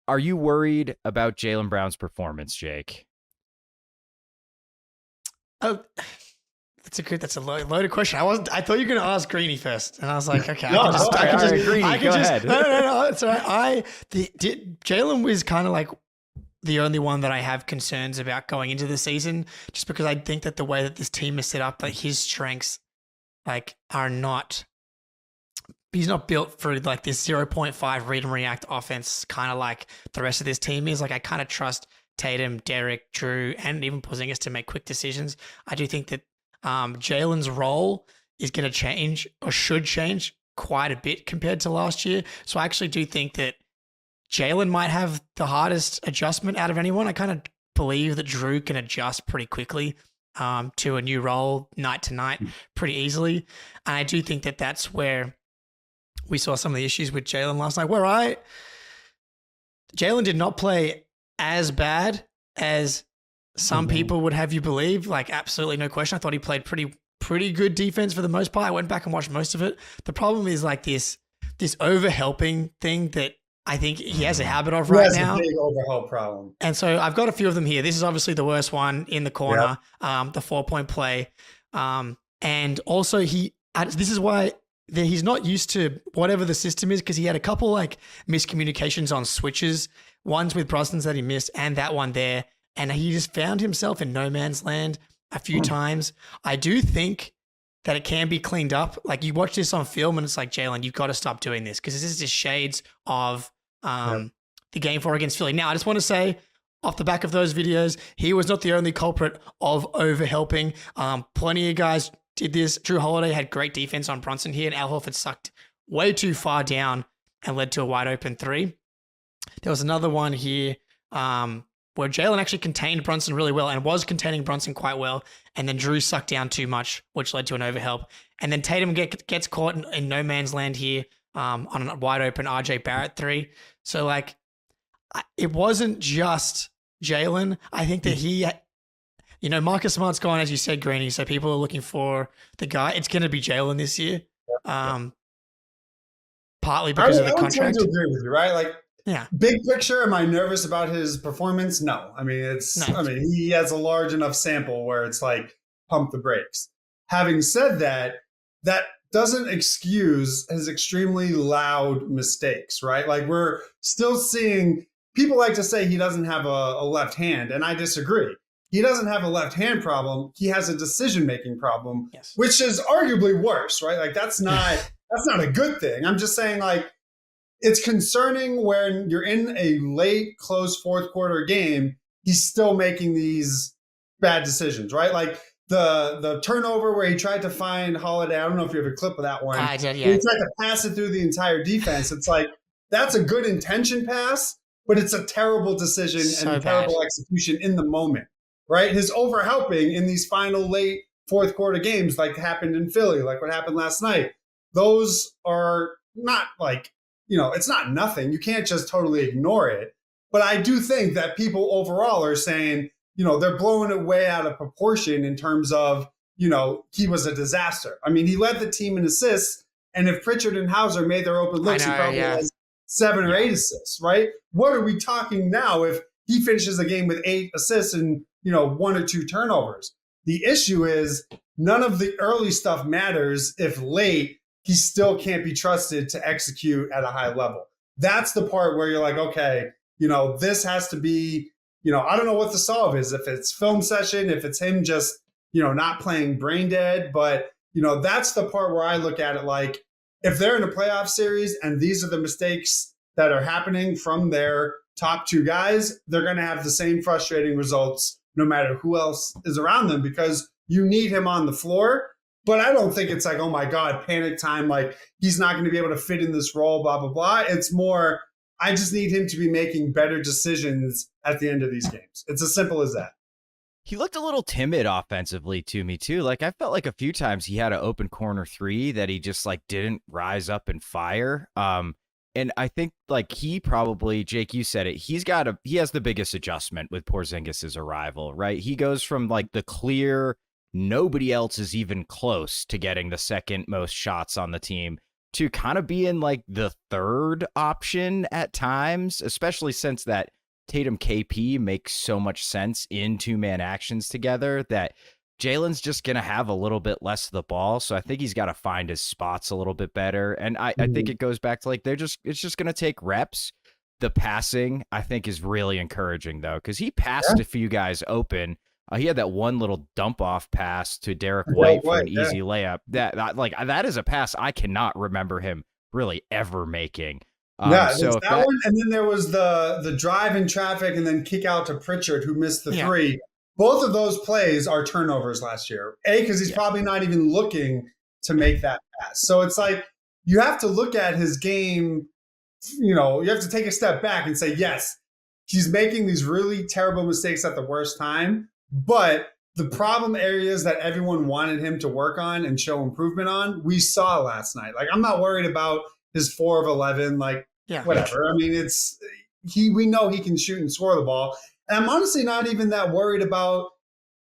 Speaker 4: Are you worried about Jaylen Brown's performance, Jake?
Speaker 5: Oh, that's a loaded question. I thought you were going to ask Greenie first, and I was like, okay,
Speaker 4: no, Greenie, go ahead.
Speaker 5: No. It's all right. Jaylen was kind of like the only one that I have concerns about going into the season, just because I think that the way that this team is set up, like his strengths, like are not. He's not built for like this 0.5 read and react offense, kind of like the rest of this team is. Like I kind of trust Tatum, Derek, Drew, and even Porzingis to make quick decisions. I do think that Jaylen's role is going to change or should change quite a bit compared to last year. So I actually do think that Jaylen might have the hardest adjustment out of anyone. I kind of believe that Drew can adjust pretty quickly to a new role night to night pretty easily. And I do think that that's where we saw some of the issues with Jaylen last night, Jaylen did not play as bad as some people would have you believe. Like, absolutely no question. I thought he played pretty good defense for the most part. I went back and watched most of it. The problem is like this overhelping thing that I think he has a habit of right now.
Speaker 6: He has a big overhelp problem.
Speaker 5: And so I've got a few of them here. This is obviously the worst one in the corner, the 4-point play. And also this is why he's not used to whatever the system is, because he had a couple like miscommunications on switches, ones with Brunson's that he missed and that one there. And he just found himself in no man's land a few times. I do think that it can be cleaned up. Like you watch this on film and it's like, Jaylen, you've got to stop doing this, because this is just shades of the game 4 against Philly. Now, I just want to say, off the back of those videos, he was not the only culprit of overhelping. Plenty of guys did this. Drew Holiday had great defense on Brunson here, and Al Horford sucked way too far down and led to a wide open 3. There was another one here where Jaylen actually contained Brunson really well and was containing Brunson quite well, and then Drew sucked down too much, which led to an overhelp. And then Tatum gets caught in no man's land here on a wide open RJ Barrett 3. So like, it wasn't just Jaylen. I think that he, Marcus Smart's gone, as you said, Greenie. So people are looking for the guy. It's going to be Jaylen this year, partly because of the contract.
Speaker 6: I would agree with you, right? Like, big picture, am I nervous about his performance? No. I mean, he has a large enough sample where it's like pump the brakes. Having said that, that doesn't excuse his extremely loud mistakes, right? Like we're still seeing people like to say he doesn't have a left hand, and I disagree. He doesn't have a left hand problem. He has a decision-making problem, which is arguably worse, right? Like that's not a good thing. I'm just saying like, it's concerning when you're in a late, close fourth quarter game, he's still making these bad decisions, right? Like the turnover where he tried to find Holiday. I don't know if you have a clip of that one.
Speaker 5: I did, yeah.
Speaker 6: He tried to pass it through the entire defense. It's like, that's a good intention pass, but it's a terrible decision and terrible execution in the moment, right? His overhelping in these final late fourth quarter games, like happened in Philly, like what happened last night, those are not like, it's not nothing. You can't just totally ignore it. But I do think that people overall are saying, they're blowing it way out of proportion in terms of, he was a disaster. I mean, he led the team in assists. And if Pritchard and Hauser made their open looks, he probably has 7 or 8 assists, right? What are we talking now if he finishes a game with 8 assists and, 1 or 2 turnovers? The issue is none of the early stuff matters if late he still can't be trusted to execute at a high level. That's the part where you're like, okay, this has to be, I don't know what the solve is, if it's film session, if it's him just, not playing brain dead. But, that's the part where I look at it like, if they're in a playoff series and these are the mistakes that are happening from their top 2 guys, they're going to have the same frustrating results no matter who else is around them, because you need him on the floor. But I don't think it's like, oh my God, panic time, like he's not going to be able to fit in this role, blah, blah, blah. It's more, I just need him to be making better decisions at the end of these games. It's as simple as that.
Speaker 4: He looked a little timid offensively to me too. Like I felt like a few times he had an open corner 3 that he just like didn't rise up and fire. And I think like he probably, Jake, you said it, he has the biggest adjustment with Porzingis' arrival, right? He goes from like the clear, nobody else is even close to getting the second most shots on the team to kind of being like the third option at times, especially since that Tatum KP makes so much sense in 2-man actions together that Jalen's just going to have a little bit less of the ball. So I think he's got to find his spots a little bit better. And I think it goes back to like, it's just going to take reps. The passing, I think, is really encouraging though, because he passed a few guys open. He had that one little dump off pass to Derek White for an easy layup. That is a pass I cannot remember him really ever making.
Speaker 6: So that one, and then there was the drive in traffic and then kick out to Pritchard, who missed the three. Both of those plays are turnovers last year. Because he's probably not even looking to make that pass. So it's like you have to look at his game. You have to take a step back and say, yes, he's making these really terrible mistakes at the worst time. But the problem areas that everyone wanted him to work on and show improvement on, we saw last night. Like, I'm not worried about his 4 of 11, whatever. I mean, we know he can shoot and score the ball. And I'm honestly not even that worried about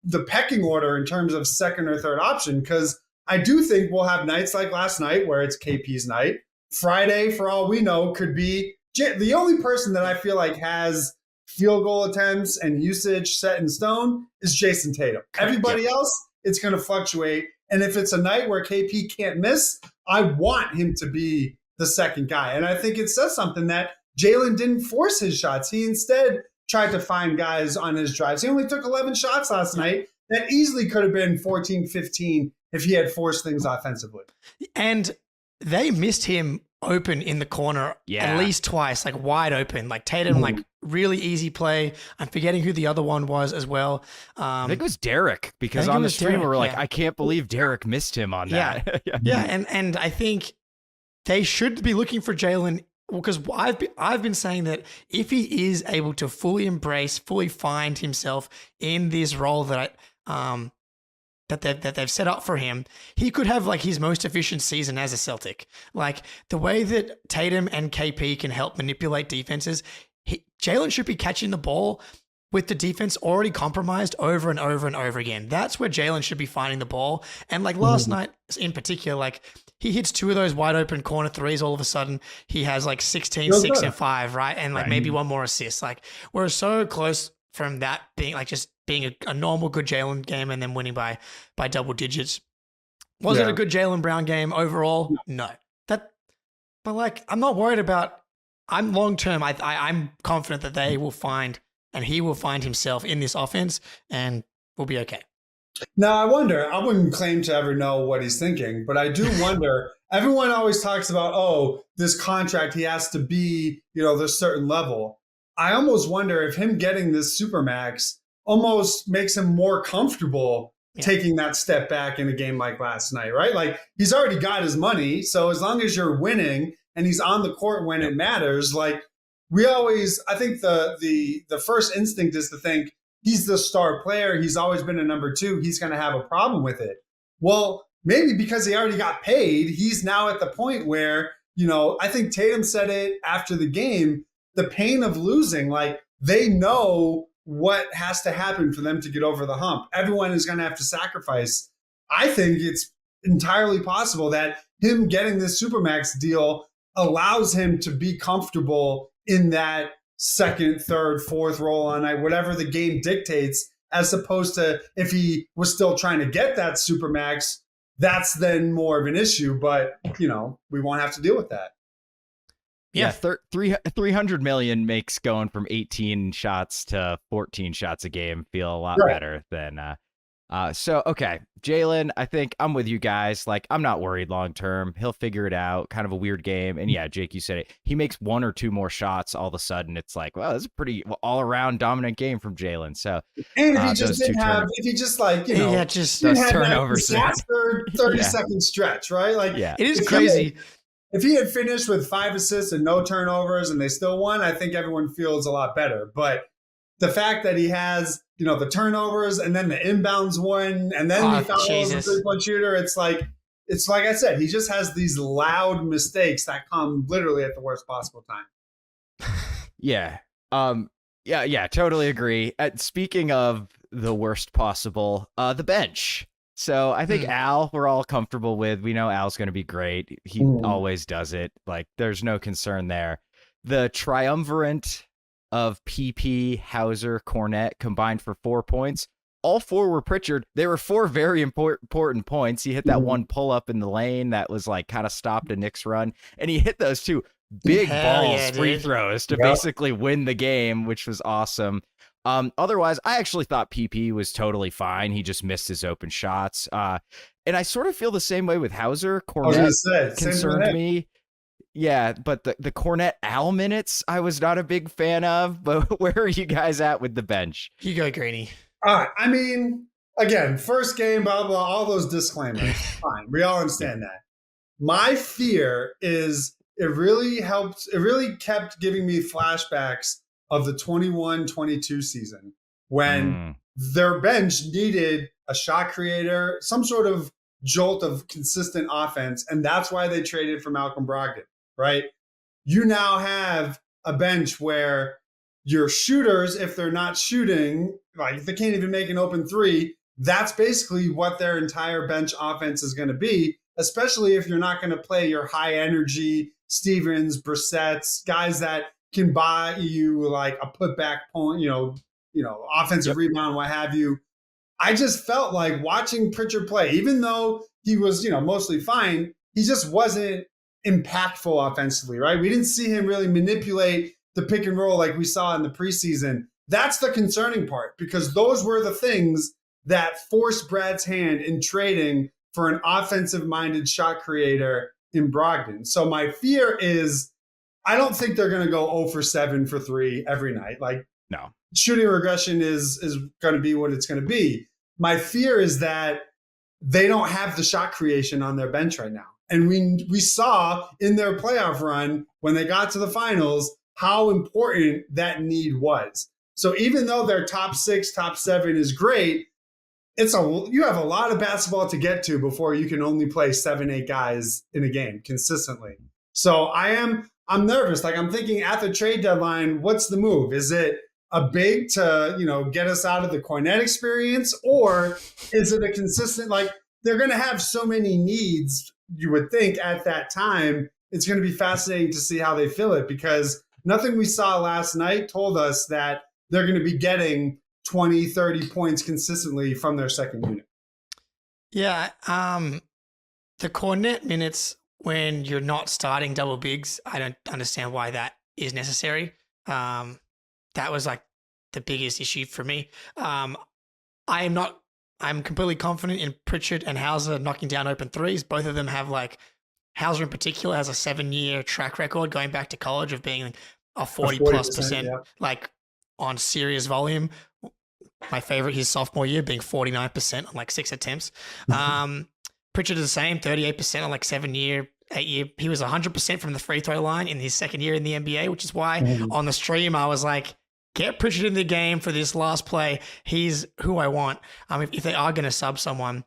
Speaker 6: the pecking order in terms of second or third option, because I do think we'll have nights like last night where it's KP's night. Friday, for all we know, could be the only person that I feel like has field goal attempts and usage set in stone is Jayson Tatum. Everybody else, it's going to fluctuate. And if it's a night where KP can't miss, I want him to be the second guy. And I think it says something that Jalen didn't force his shots. He instead tried to find guys on his drives. He only took 11 shots last night. That easily could have been 14, 15 if he had forced things offensively.
Speaker 5: And they missed him open in the corner at least twice, like wide open. Like Tatum, like really easy play. I'm forgetting who the other one was as well.
Speaker 4: I think it was Derek, because on the stream we were like, I can't believe Derek missed him on that.
Speaker 5: And I think they should be looking for Jalen, because I've been saying that if he is able to fully embrace, fully find himself in this role that they've set up for him, he could have like his most efficient season as a Celtic. Like the way that Tatum and KP can help manipulate defenses, Jalen should be catching the ball with the defense already compromised over and over and over again. That's where Jalen should be finding the ball. And like last night in particular, like he hits 2 of those wide open corner threes. All of a sudden he has like 16, 6 and 5, right? And like maybe one more assist. Like we're so close from that being like just being a normal good Jalen game and then winning by double digits. Was it a good Jaylen Brown game overall? No. But like I'm not worried about. I'm long term. I'm confident that they will find and he will find himself in this offense and we'll be okay.
Speaker 6: Now, I wonder, I wouldn't claim to ever know what he's thinking, but I do wonder, everyone always talks about, this contract, he has to be, this certain level. I almost wonder if him getting this Supermax almost makes him more comfortable taking that step back in a game like last night, right? Like he's already got his money. So as long as you're winning and he's on the court when it matters, like I think the first instinct is to think he's the star player. He's always been a number 2. He's going to have a problem with it. Well, maybe because he already got paid, he's now at the point where, I think Tatum said it after the game, the pain of losing, like they know what has to happen for them to get over the hump. Everyone is going to have to sacrifice. I think it's entirely possible that him getting this Supermax deal allows him to be comfortable in that second, third, fourth role on night, whatever the game dictates, as opposed to if he was still trying to get that Supermax, that's then more of an issue. But, we won't have to deal with that.
Speaker 4: Yeah, 300 million makes going from 18 shots to 14 shots a game feel a lot better than okay, Jalen, I think I'm with you guys. Like, I'm not worried long term. He'll figure it out. Kind of a weird game. And yeah, Jake, you said it. He makes 1 or 2 more shots. All of a sudden, it's like, well, this is a pretty all around dominant game from Jalen. So,
Speaker 6: and if he just didn't have, if he just like,
Speaker 5: just
Speaker 6: didn't have
Speaker 4: turnovers,
Speaker 6: that disaster 30-second stretch, right? Like,
Speaker 5: it is crazy.
Speaker 6: If he had finished with 5 assists and no turnovers and they still won, I think everyone feels a lot better. But the fact that he has, the turnovers and then the inbounds one, and then he fouls a 3-point shooter, it's like it's like I said, he just has these loud mistakes that come literally at the worst possible time.
Speaker 4: Yeah. Yeah, totally agree. Speaking of the worst possible, the bench. So I think Al, we're all comfortable with. We know Al's going to be great. He always does it. Like, there's no concern there. The triumvirate of PP, Hauser, Cornette combined for 4 points. All 4 were Pritchard. They were 4 very important points. He hit that one pull up in the lane that was like kind of stopped a Knicks run. And he hit those 2 big free throws to basically win the game, which was awesome. Otherwise, I actually thought PP was totally fine. He just missed his open shots. And I sort of feel the same way with Hauser. Cornette concerned me. Yeah, but the Cornette Al minutes, I was not a big fan of. But where are you guys at with the bench?
Speaker 5: You go, Greenie.
Speaker 6: All right. I mean, again, first game, blah, blah, all those disclaimers. Fine. We all understand that. My fear is it really kept giving me flashbacks of the 21-22 season when their bench needed a shot creator, some sort of jolt of consistent offense. And that's why they traded for Malcolm Brogdon, right? You now have a bench where your shooters, if they're not shooting, like if they can't even make an open 3, that's basically what their entire bench offense is going to be, especially if you're not going to play your high energy Stevens, Brissett's, guys that can buy you like a putback point, offensive rebound, what have you. I just felt like watching Pritchard play, even though he was, mostly fine, he just wasn't impactful offensively, right? We didn't see him really manipulate the pick and roll like we saw in the preseason. That's the concerning part, because those were the things that forced Brad's hand in trading for an offensive-minded shot creator in Brogdon. So my fear is I don't think they're going to go 0 for 7 for 3 every night. Like,
Speaker 4: no.
Speaker 6: Shooting regression is going to be what it's going to be. My fear is that they don't have the shot creation on their bench right now. And we saw in their playoff run when they got to the finals how important that need was. So even though their top 6, top 7 is great, you have a lot of basketball to get to before you can only play 7, 8 guys in a game consistently. So I'm nervous. Like, I'm thinking at the trade deadline, what's the move? Is it a big to, get us out of the Cornette experience? Or is it a consistent, like, they're going to have so many needs, you would think at that time, it's going to be fascinating to see how they fill it, because nothing we saw last night told us that they're going to be getting 20, 30 points consistently from their second unit.
Speaker 5: Yeah. The Cornette minutes when you're not starting double bigs, I don't understand why that is necessary. That was like the biggest issue for me. I'm completely confident in Pritchard and Hauser knocking down open threes. Both of them have, like, Hauser in particular has a 7-year track record going back to college of being a 40+%, yeah, like on serious volume. My favorite, his sophomore year, being 49% on like 6 attempts. Pritchard is the same, 38% on like 7-year, 8-year. He was 100% from the free throw line in his second year in the NBA, which is why on the stream I was like, get Pritchard in the game for this last play. He's who I want. If they are going to sub someone,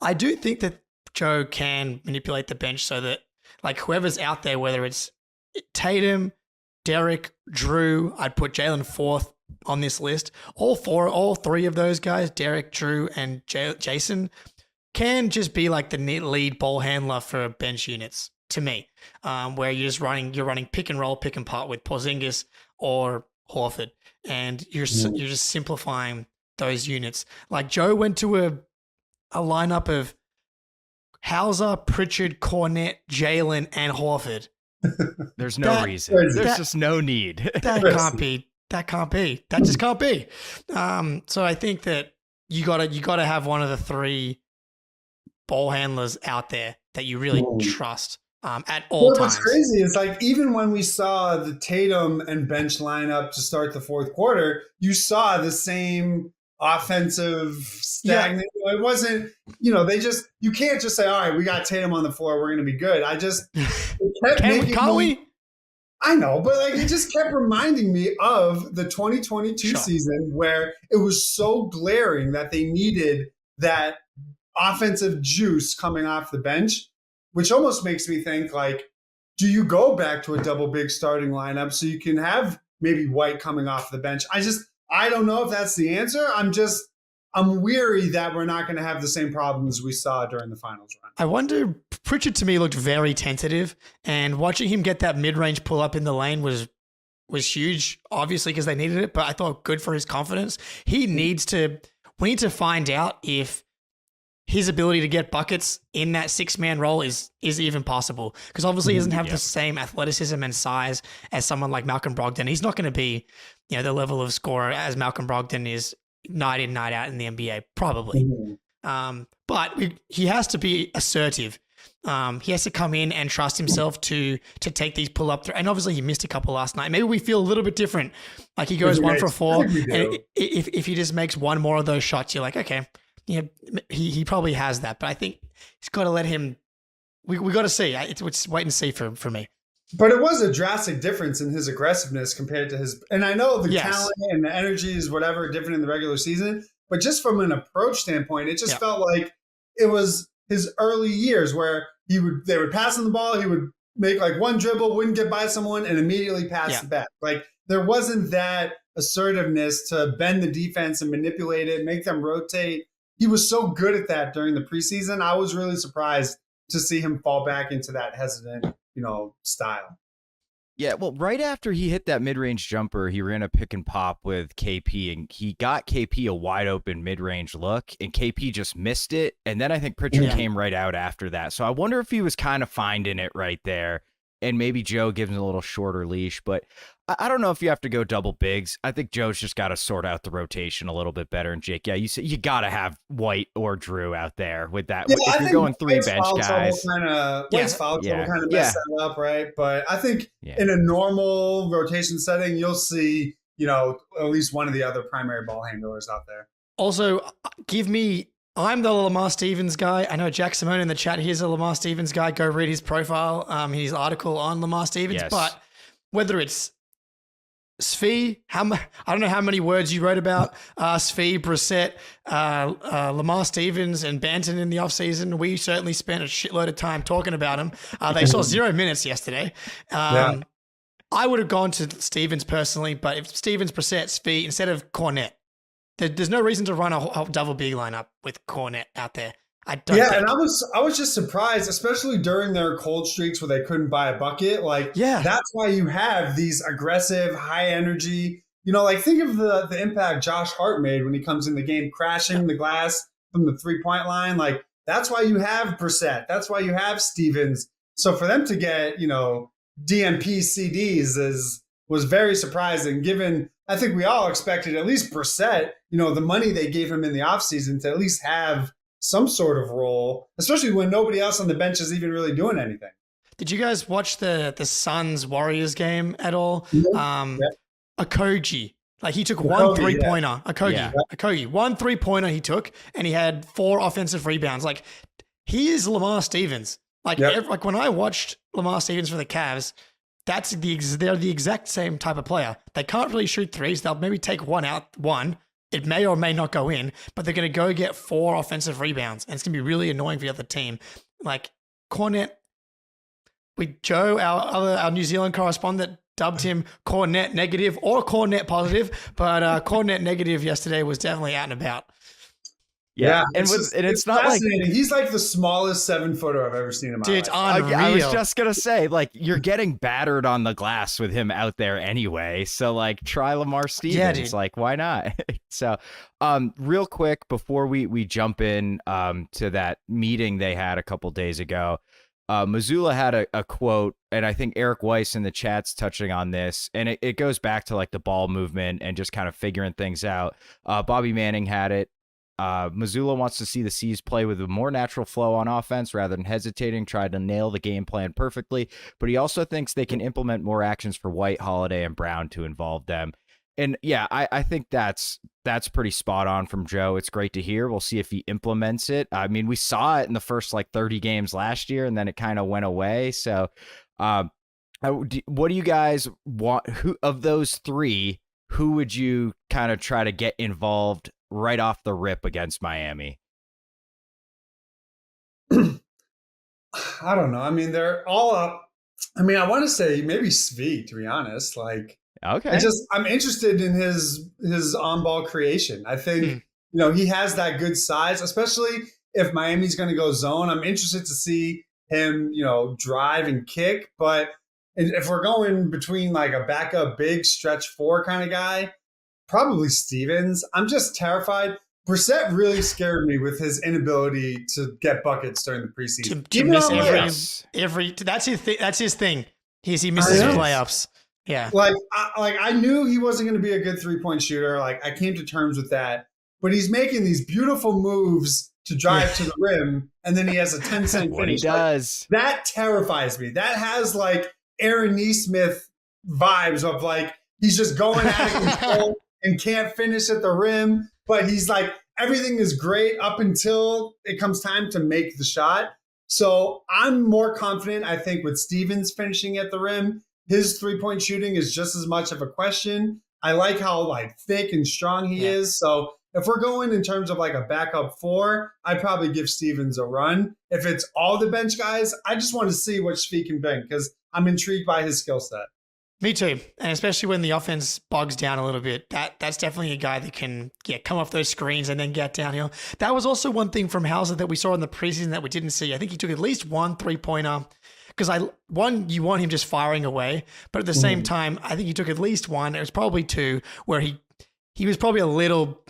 Speaker 5: I do think that Joe can manipulate the bench so that, like, whoever's out there, whether it's Tatum, Derek, Drew, I'd put Jalen 4th on this list. All 3 of those guys, Derek, Drew, and Jayson, can just be like the lead ball handler for bench units to me, where you're running pick and roll, pick and pop with Porzingis or Horford, and you're just simplifying those units. Like, Joe went to a lineup of Hauser, Pritchard, Cornette, Jalen, and Horford.
Speaker 4: There's no reason. There's just no need.
Speaker 5: That can't be. That just can't be. So I think that you gotta have one of the 3 ball handlers out there that you really trust at all times.
Speaker 6: What's crazy is, like, even when we saw the Tatum and bench lineup to start the fourth quarter, you saw the same offensive stagnant. Yeah. It wasn't, you can't just say, all right, we got Tatum on the floor, we're going to be good.
Speaker 5: Can't we?
Speaker 6: I know, but like, it just kept reminding me of the 2022 season, where it was so glaring that they needed that offensive juice coming off the bench, which almost makes me think, like, do you go back to a double big starting lineup so you can have maybe White coming off the bench? I don't know if that's the answer. I'm weary that we're not going to have the same problems we saw during the finals run.
Speaker 5: I wonder, Pritchard to me looked very tentative, and watching him get that mid-range pull up in the lane was huge, obviously, because they needed it, but I thought good for his confidence. We need to find out if his ability to get buckets in that 6-man role is even possible, because obviously he doesn't have the same athleticism and size as someone like Malcolm Brogdon. He's not going to be, the level of scorer as Malcolm Brogdon is night in, night out in the NBA, probably. But he has to be assertive. He has to come in and trust himself to take these pull up. And obviously he missed a couple last night. Maybe we feel a little bit different. Like he goes 1 for 4. And if he just makes one more of those shots, you're like, okay, he probably has that. But I think he's got to let him. We got to see. It's wait and see for me.
Speaker 6: But it was a drastic difference in his aggressiveness compared to his. And I know the talent and the energy is whatever different in the regular season. But just from an approach standpoint, it just felt like it was his early years where they would pass him the ball, he would make like one dribble, wouldn't get by someone, and immediately pass the back. Like there wasn't that assertiveness to bend the defense and manipulate it, make them rotate. He was so good at that during the preseason. I was really surprised to see him fall back into that hesitant, style.
Speaker 4: Yeah, well, right after he hit that mid-range jumper, he ran a pick and pop with KP, and he got KP a wide open mid-range look, and KP just missed it. And then I think Pritchard came right out after that. So I wonder if he was kind of finding it right there, and maybe Joe gives him a little shorter leash. But I don't know if you have to go double bigs. I think Joe's just got to sort out the rotation a little bit better. And Jake, you said you got to have White or Drew out there with that.
Speaker 6: Yeah,
Speaker 4: if you're going 3 bench guys.
Speaker 6: White's foul trouble kind of messed that up, right? But I think in a normal rotation setting, you'll see, at least one of the other primary ball handlers out there.
Speaker 5: Also, I'm the Lamar Stevens guy. I know Jack Simone in the chat, he's a Lamar Stevens guy. Go read his profile, his article on Lamar Stevens. Yes. But whether it's Svi, I don't know how many words you wrote about Svi, Brissett, Lamar Stevens, and Banton in the offseason. We certainly spent a shitload of time talking about him. They saw 0 minutes yesterday. I would have gone to Stevens personally, but if Stevens, Brissett, Svi, instead of Cornette, there's no reason to run a double big lineup with Cornette out there. And
Speaker 6: I was just surprised, especially during their cold streaks where they couldn't buy a bucket. That's why you have these aggressive, high energy. Think of the impact Josh Hart made when he comes in the game, crashing the glass from the 3-point line. That's why you have Brissett. That's why you have Stevens. So for them to get DMP CDs was very surprising, given I think we all expected at least Brissett, the money they gave him in the offseason to at least have some sort of role, especially when nobody else on the bench is even really doing anything.
Speaker 5: Did you guys watch the Suns Warriors game at all? Akogi, he took one 3-pointer. Akogi, 1 3-pointer he took, and he had 4 offensive rebounds. He is Lamar Stevens. When I watched Lamar Stevens for the Cavs, they're the exact same type of player. They can't really shoot threes. They'll maybe take one. It may or may not go in, but they're going to go get 4 offensive rebounds, and it's going to be really annoying for the other team. Cornette, Joe, our New Zealand correspondent, dubbed him Cornette negative or Cornette positive, but Cornette negative yesterday was definitely out and about.
Speaker 4: Yeah, it's not
Speaker 6: fascinating. He's the smallest 7-footer I've ever seen in my life.
Speaker 5: It's unreal.
Speaker 4: I was just gonna say, you're getting battered on the glass with him out there anyway. So try Lamar Stevens. Why not? So, real quick before we jump in to that meeting they had a couple days ago, Mazzulla had a quote, and I think Eric Weiss in the chat's touching on this, and it goes back to the ball movement and just kind of figuring things out. Bobby Manning had it. Mazzulla wants to see the C's play with a more natural flow on offense rather than hesitating, try to nail the game plan perfectly, but he also thinks they can implement more actions for White, Holiday, and Brown to involve them. And I think that's pretty spot on from Joe. It's great to hear. We'll see if he implements it. I mean, we saw it in the first 30 games last year, and then it kind of went away. So what do you guys want? Who of those 3, who would you kind of try to get involved right off the rip against Miami?
Speaker 6: I don't know. I mean, they're all up. I mean, I want to say maybe Svi, to be honest. Like,
Speaker 4: okay,
Speaker 6: I'm interested in his on-ball creation. I think he has that good size, especially if Miami's going to go zone. I'm interested to see him, drive and kick. But if we're going between like a backup big stretch 4 kind of guy, probably Stevens. I'm just terrified. Brissett really scared me with his inability to get buckets during the preseason.
Speaker 5: To miss every that's his thing. That's his thing. He misses playoffs. Yeah.
Speaker 6: I knew he wasn't going to be a good 3-point shooter. Like, I came to terms with that. But he's making these beautiful moves to drive to the rim, and then he has a 10-cent finish.
Speaker 4: What he does.
Speaker 6: That terrifies me. That has like Aaron Nesmith vibes of like he's just going out of control and can't finish at the rim. But he's like, everything is great up until it comes time to make the shot. So I'm more confident, I think, with Stevens finishing at the rim. His 3-point shooting is just as much of a question. I like how like thick and strong he is. So if we're going in terms of like a backup 4, I'd probably give Stevens a run. If it's all the bench guys, I just want to see what Svi can bring because I'm intrigued by his skill set.
Speaker 5: Me too. And especially when the offense bogs down a little bit, that's definitely a guy that can come off those screens and then get downhill. That was also one thing from Hauser that we saw in the preseason that we didn't see. I think he took at least one 3-pointer because you want him just firing away. But at the same time, I think he took at least one. It was probably 2 where he was probably a little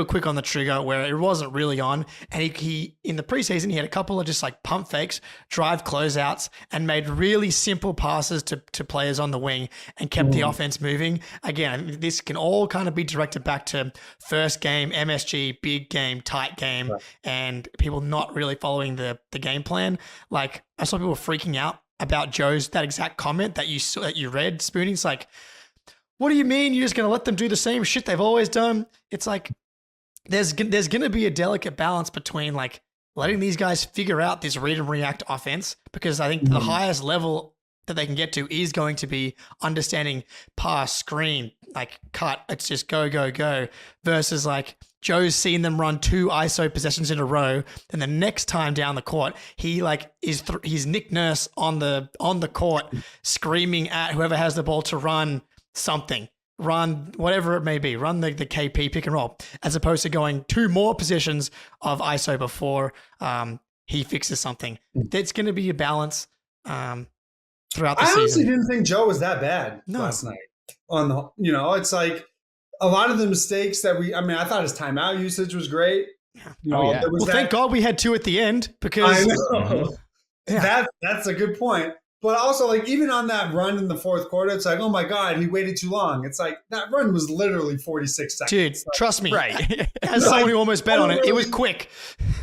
Speaker 5: quick on the trigger where it wasn't really on. And he in the preseason, he had a couple of just like pump fakes, drive closeouts, and made really simple passes to players on the wing and kept the offense moving. Again, this can all kind of be directed back to first game, MSG, big game, tight game, and people not really following the game plan. Like I saw people freaking out about that exact comment that you read, Spoonie. It's like, what do you mean you're just going to let them do the same shit they've always done? It's like, there's going to be a delicate balance between like letting these guys figure out this read and react offense, because I think the highest level that they can get to is going to be understanding pass, screen, like cut. It's just go, go, go versus like Joe's seen them run 2 ISO possessions in a row. And the next time down the court, he like he's Nick Nurse on the court screaming at whoever has the ball to run something. Run whatever it may be, run the KP pick and roll, as opposed to going 2 more possessions of ISO before he fixes something. That's going to be a balance throughout the season. I
Speaker 6: honestly didn't think Joe was that bad last night. It's like a lot of the mistakes that I thought his timeout usage was great.
Speaker 5: Thank God we had 2 at the end because
Speaker 6: I know. That's a good point. But also, like, even on that run in the fourth quarter, it's like, oh my God, he waited too long. It's like, that run was literally 46 seconds.
Speaker 5: Dude, trust me. Right. As someone who almost bet on it was quick.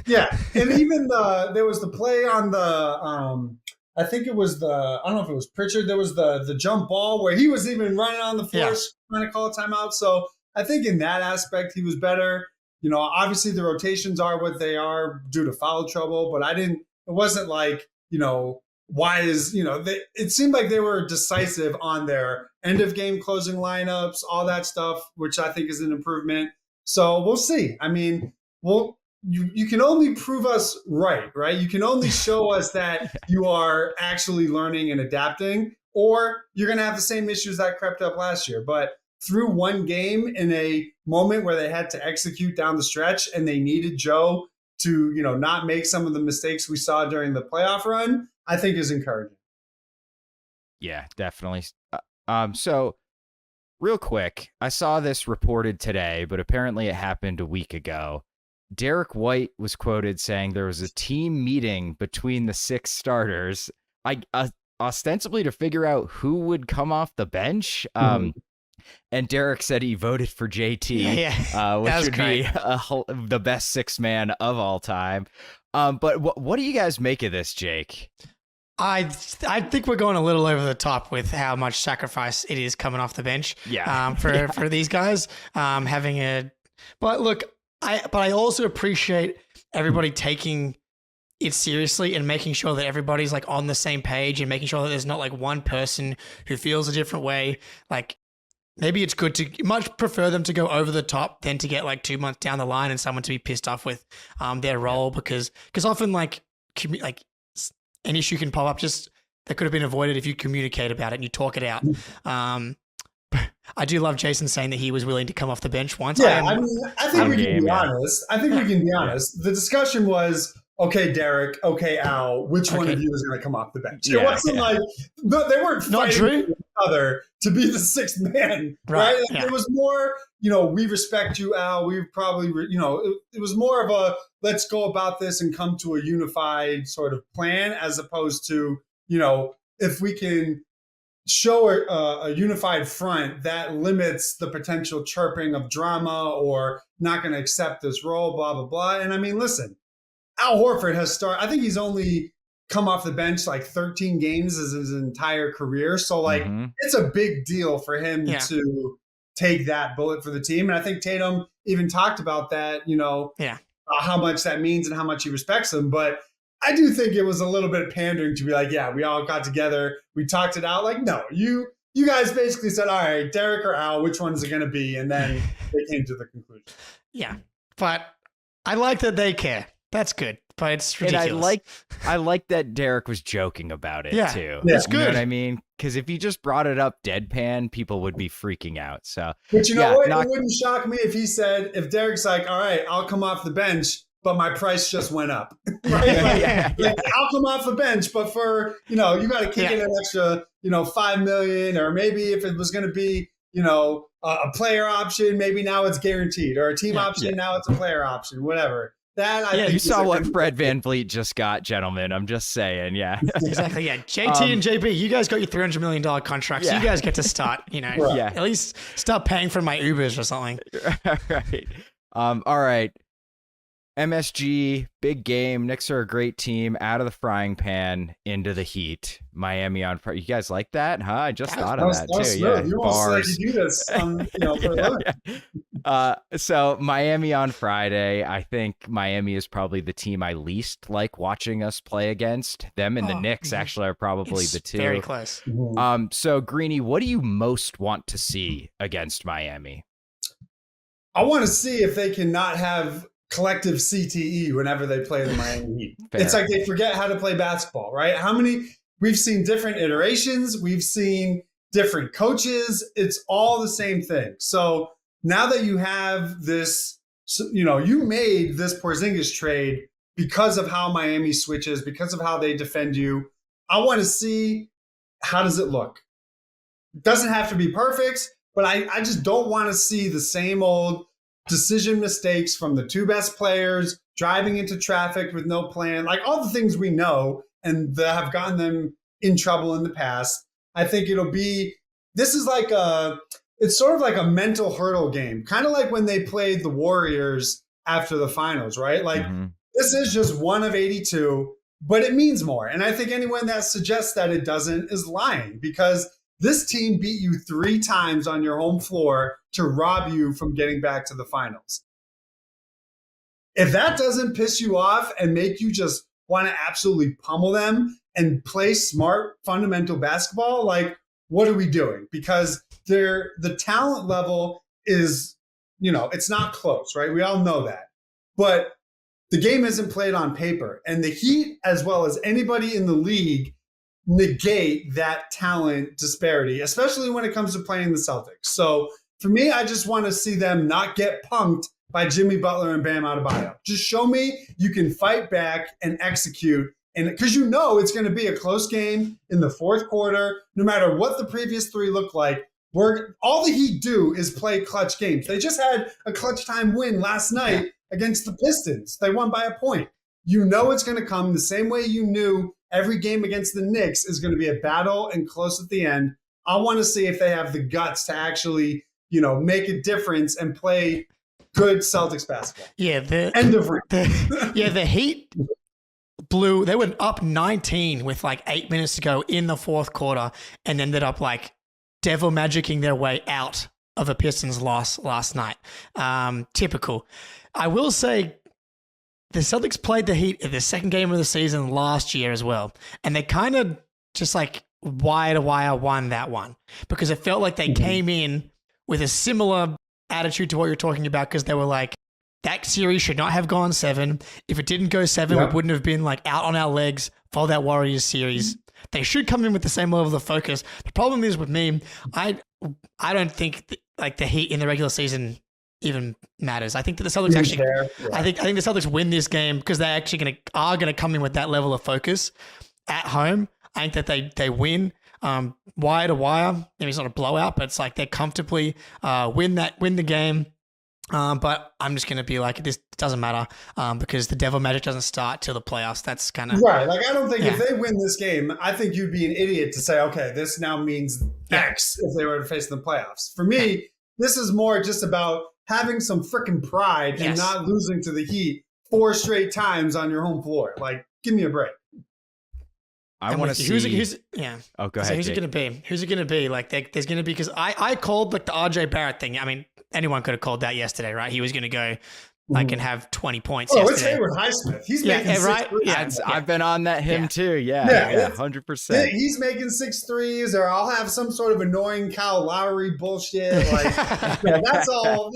Speaker 6: Yeah. And even there was the play on the, I think it was I don't know if it was Pritchard. There was the jump ball where he was even running on the floor trying to call a timeout. So I think in that aspect, he was better. Obviously the rotations are what they are due to foul trouble, but it wasn't like, it seemed like they were decisive on their end of game closing lineups, all that stuff, which I think is an improvement. So we'll see. I mean, you can only prove us right? You can only show us that you are actually learning and adapting, or you're going to have the same issues that crept up last year. But through one game in a moment where they had to execute down the stretch and they needed Joe to, not make some of the mistakes we saw during the playoff run, I think is encouraging.
Speaker 4: Yeah, definitely. So real quick, I saw this reported today, but apparently it happened a week ago. Derek White was quoted saying there was a team meeting between the 6 starters, ostensibly to figure out who would come off the bench. And Derek said he voted for JT, which would be the best 6th man of all time. But what do you guys make of this, Jake?
Speaker 5: I think we're going a little over the top with how much sacrifice it is coming off the bench. For these guys But look, I also appreciate everybody taking it seriously and making sure that everybody's like on the same page and making sure that there's not like one person who feels a different way. Like, maybe it's good to much prefer them to go over the top than to get like 2 months down the line and someone to be pissed off with their role because often like an issue can pop up just that could have been avoided if you communicate about it and you talk it out. I do love Jayson saying that he was willing to come off the bench once.
Speaker 6: Yeah, I think we can be honest. The discussion was, okay, Derek, okay, Al, which one of you is going to come off the bench? It wasn't like they weren't fighting each other to be the sixth man, right? It was more, we respect you, Al. We probably, it was more of a let's go about this and come to a unified sort of plan, as opposed to, if we can show a unified front that limits the potential chirping of drama or not going to accept this role, blah, blah, blah. And I mean, listen, Al Horford has started, I think he's only come off the bench like 13 games as his entire career. So like, it's a big deal for him to take that bullet for the team. And I think Tatum even talked about that, how much that means and how much he respects him. But I do think it was a little bit pandering to be like, yeah, we all got together, we talked it out. Like, no, you guys basically said, all right, Derek or Al, which one is it going to be? And then they came to the conclusion.
Speaker 5: Yeah, but I like that they care. That's good, but it's ridiculous.
Speaker 4: And I like that Derek was joking about it too.
Speaker 5: Yeah, it's good.
Speaker 4: You know what I mean? Because if he just brought it up deadpan, people would be freaking out. So,
Speaker 6: but you know what? It wouldn't shock me if Derek's like, all right, I'll come off the bench, but my price just went up. Right? I'll come off the bench, but for, you got to kick in an extra, $5 million, or maybe if it was going to be, a player option, maybe now it's guaranteed, or a team option, now it's a player option, whatever. That I think
Speaker 4: you saw what Fred VanVleet just got, gentlemen. I'm just saying,
Speaker 5: exactly. Yeah, JT and JB, you guys got your $300 million contracts. You guys get to start, at least start paying for my Ubers or something.
Speaker 4: Right. All right. MSG, big game. Knicks are a great team. Out of the frying pan into the heat. Miami on Friday. You guys like that? Huh? I just thought of that too. Yeah,
Speaker 6: you almost do this, for a
Speaker 4: So Miami on Friday. I think Miami is probably the team I least like watching us play against. Them and the Knicks actually are probably the two.
Speaker 5: Very close.
Speaker 4: So Greenie, what do you most want to see against Miami?
Speaker 6: I want to see if they can not have collective CTE whenever they play the Miami Heat. It's like they forget how to play basketball, right? We've seen different iterations. We've seen different coaches. It's all the same thing. So now that you have this, you made this Porzingis trade because of how Miami switches, because of how they defend you. I want to see, how does it look? It doesn't have to be perfect, but I just don't want to see the same old decision mistakes from the two best players, driving into traffic with no plan, like all the things we know and that have gotten them in trouble in the past. I think it's sort of like a mental hurdle game, kind of like when they played the Warriors after the finals, right? Like this is just one of 82, but it means more. And I think anyone that suggests that it doesn't is lying, because this team beat you 3 times on your home floor to rob you from getting back to the finals. If that doesn't piss you off and make you just want to absolutely pummel them and play smart, fundamental basketball, like, what are we doing? Because the talent level is, it's not close, right? We all know that. But the game isn't played on paper. And the Heat, as well as anybody in the league, negate that talent disparity, especially when it comes to playing the Celtics. So for me, I just want to see them not get punked by Jimmy Butler and Bam Adebayo. Just show me you can fight back and execute. And because it's going to be a close game in the fourth quarter, no matter what the previous 3 look like. All the Heat do is play clutch games. They just had a clutch time win last night against the Pistons. They won by a point. It's going to come the same way you knew every game against the Knicks is going to be a battle and close at the end. I want to see if they have the guts to actually, make a difference and play good Celtics basketball.
Speaker 5: Yeah, the Heat blew. They went up 19 with like 8 minutes to go in the fourth quarter and ended up like devil magicking their way out of a Pistons loss last night. Typical. I will say, the Celtics played the Heat in the second game of the season last year as well. And they kind of just like wire to wire won that one, because it felt like they came in with a similar attitude to what you're talking about, because they were like, that series should not have gone 7. If it didn't go 7, we wouldn't have been like out on our legs for that Warriors series. They should come in with the same level of focus. The problem is with me, I don't think like the Heat in the regular season even matters. I think that the Celtics actually, I think the Celtics win this game because they're actually going to come in with that level of focus at home. I think that they win wire to wire. Maybe it's not a blowout, but it's like they comfortably win the game. But I'm just going to be like, this doesn't matter because the devil magic doesn't start till the playoffs. That's kind of
Speaker 6: right. Like, I don't think if they win this game, I think you'd be an idiot to say, okay, this now means X if they were to face the playoffs. For me, this is more just about having some freaking pride and not losing to the Heat 4 straight times on your home floor. Like, give me a break.
Speaker 4: I want to see.
Speaker 5: Oh, go ahead. So who's it going to be? Who's it going to be? Like, there's going to be, because I called like the RJ Barrett thing. I mean, anyone could have called that yesterday, right? He was going to go like and have 20 points yesterday.
Speaker 6: Let's say with Highsmith. He's making 6
Speaker 5: right?
Speaker 6: threes.
Speaker 5: Yeah,
Speaker 4: I've been on that him too. Yeah, 100%.
Speaker 6: He's making 6 threes, or I'll have some sort of annoying Kyle Lowry bullshit. Like, that's all.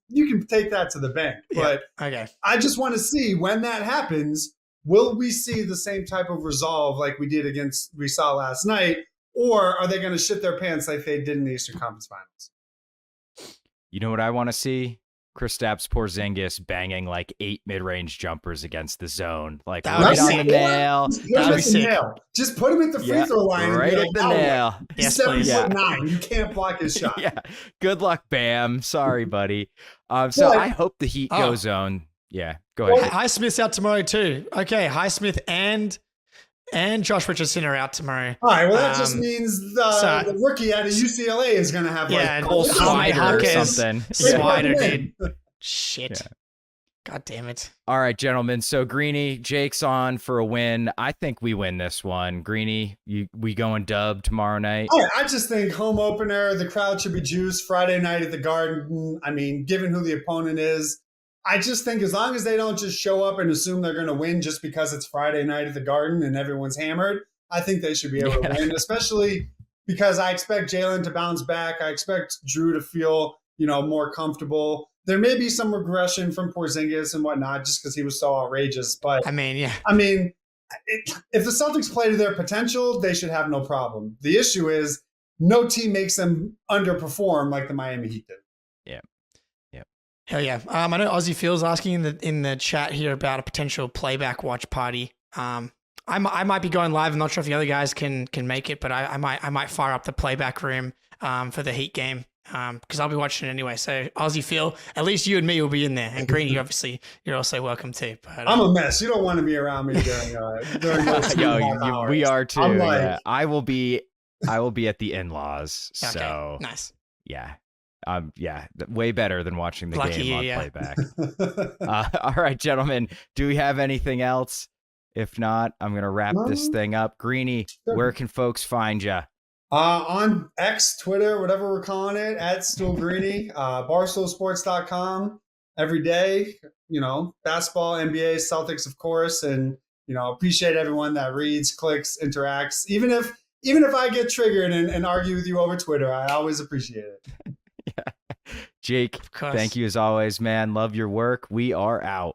Speaker 6: You can take that to the bank. But I just want to see when that happens. Will we see the same type of resolve like we saw last night, or are they going to shit their pants like they did in the Eastern Conference Finals?
Speaker 4: You know what I want to see? Kristaps Porzingis banging like 8 mid-range jumpers against the zone, like right on the nail.
Speaker 6: Just put him at the free throw line,
Speaker 4: right at the nail.
Speaker 6: He's 7'9". You can't block his shot.
Speaker 4: Good luck, Bam. Sorry, buddy. So I hope the Heat go zone. Yeah, go ahead.
Speaker 5: Highsmith's out tomorrow too. Okay, Highsmith and Josh Richardson are out tomorrow.
Speaker 6: All right, well, that just means the rookie out of UCLA is going to have
Speaker 4: Cole Swider or something.
Speaker 5: Swider, dude. Shit. Yeah. God damn it.
Speaker 4: All right, gentlemen. So Greenie, Jake's on for a win. I think we win this one. Greenie, we going dub tomorrow night?
Speaker 6: I just think home opener, the crowd should be juiced. Friday night at the Garden. I mean, given who the opponent is, I just think as long as they don't just show up and assume they're going to win just because it's Friday night at the Garden and everyone's hammered, I think they should be able to win, especially because I expect Jalen to bounce back. I expect Drew to feel, more comfortable. There may be some regression from Porzingis and whatnot just because he was so outrageous. But if the Celtics play to their potential, they should have no problem. The issue is no team makes them underperform like the Miami Heat did.
Speaker 4: Yeah.
Speaker 5: Hell yeah. I know Aussie Phil's asking in the chat here about a potential playback watch party. I might be going live. I'm not sure if the other guys can make it, but I might fire up the playback room for the Heat game because I'll be watching it anyway. So Aussie Phil, at least you and me will be in there, and Greenie, obviously, you're also welcome too. But
Speaker 6: I'm a mess. You don't want to be around me during those
Speaker 4: we are too. I will be at the in-laws. Okay, so
Speaker 5: nice.
Speaker 4: Yeah. Way better than watching the game on Playback. All right, gentlemen, do we have anything else? If not, I'm going to wrap this thing up. Greenie, where can folks find you?
Speaker 6: On X, Twitter, whatever we're calling it, @StoolGreenie, BarstoolSports.com. Every day, basketball, NBA, Celtics, of course, and appreciate everyone that reads, clicks, interacts. Even if I get triggered and argue with you over Twitter, I always appreciate it.
Speaker 4: Jake, thank you as always, man. Love your work. We are out.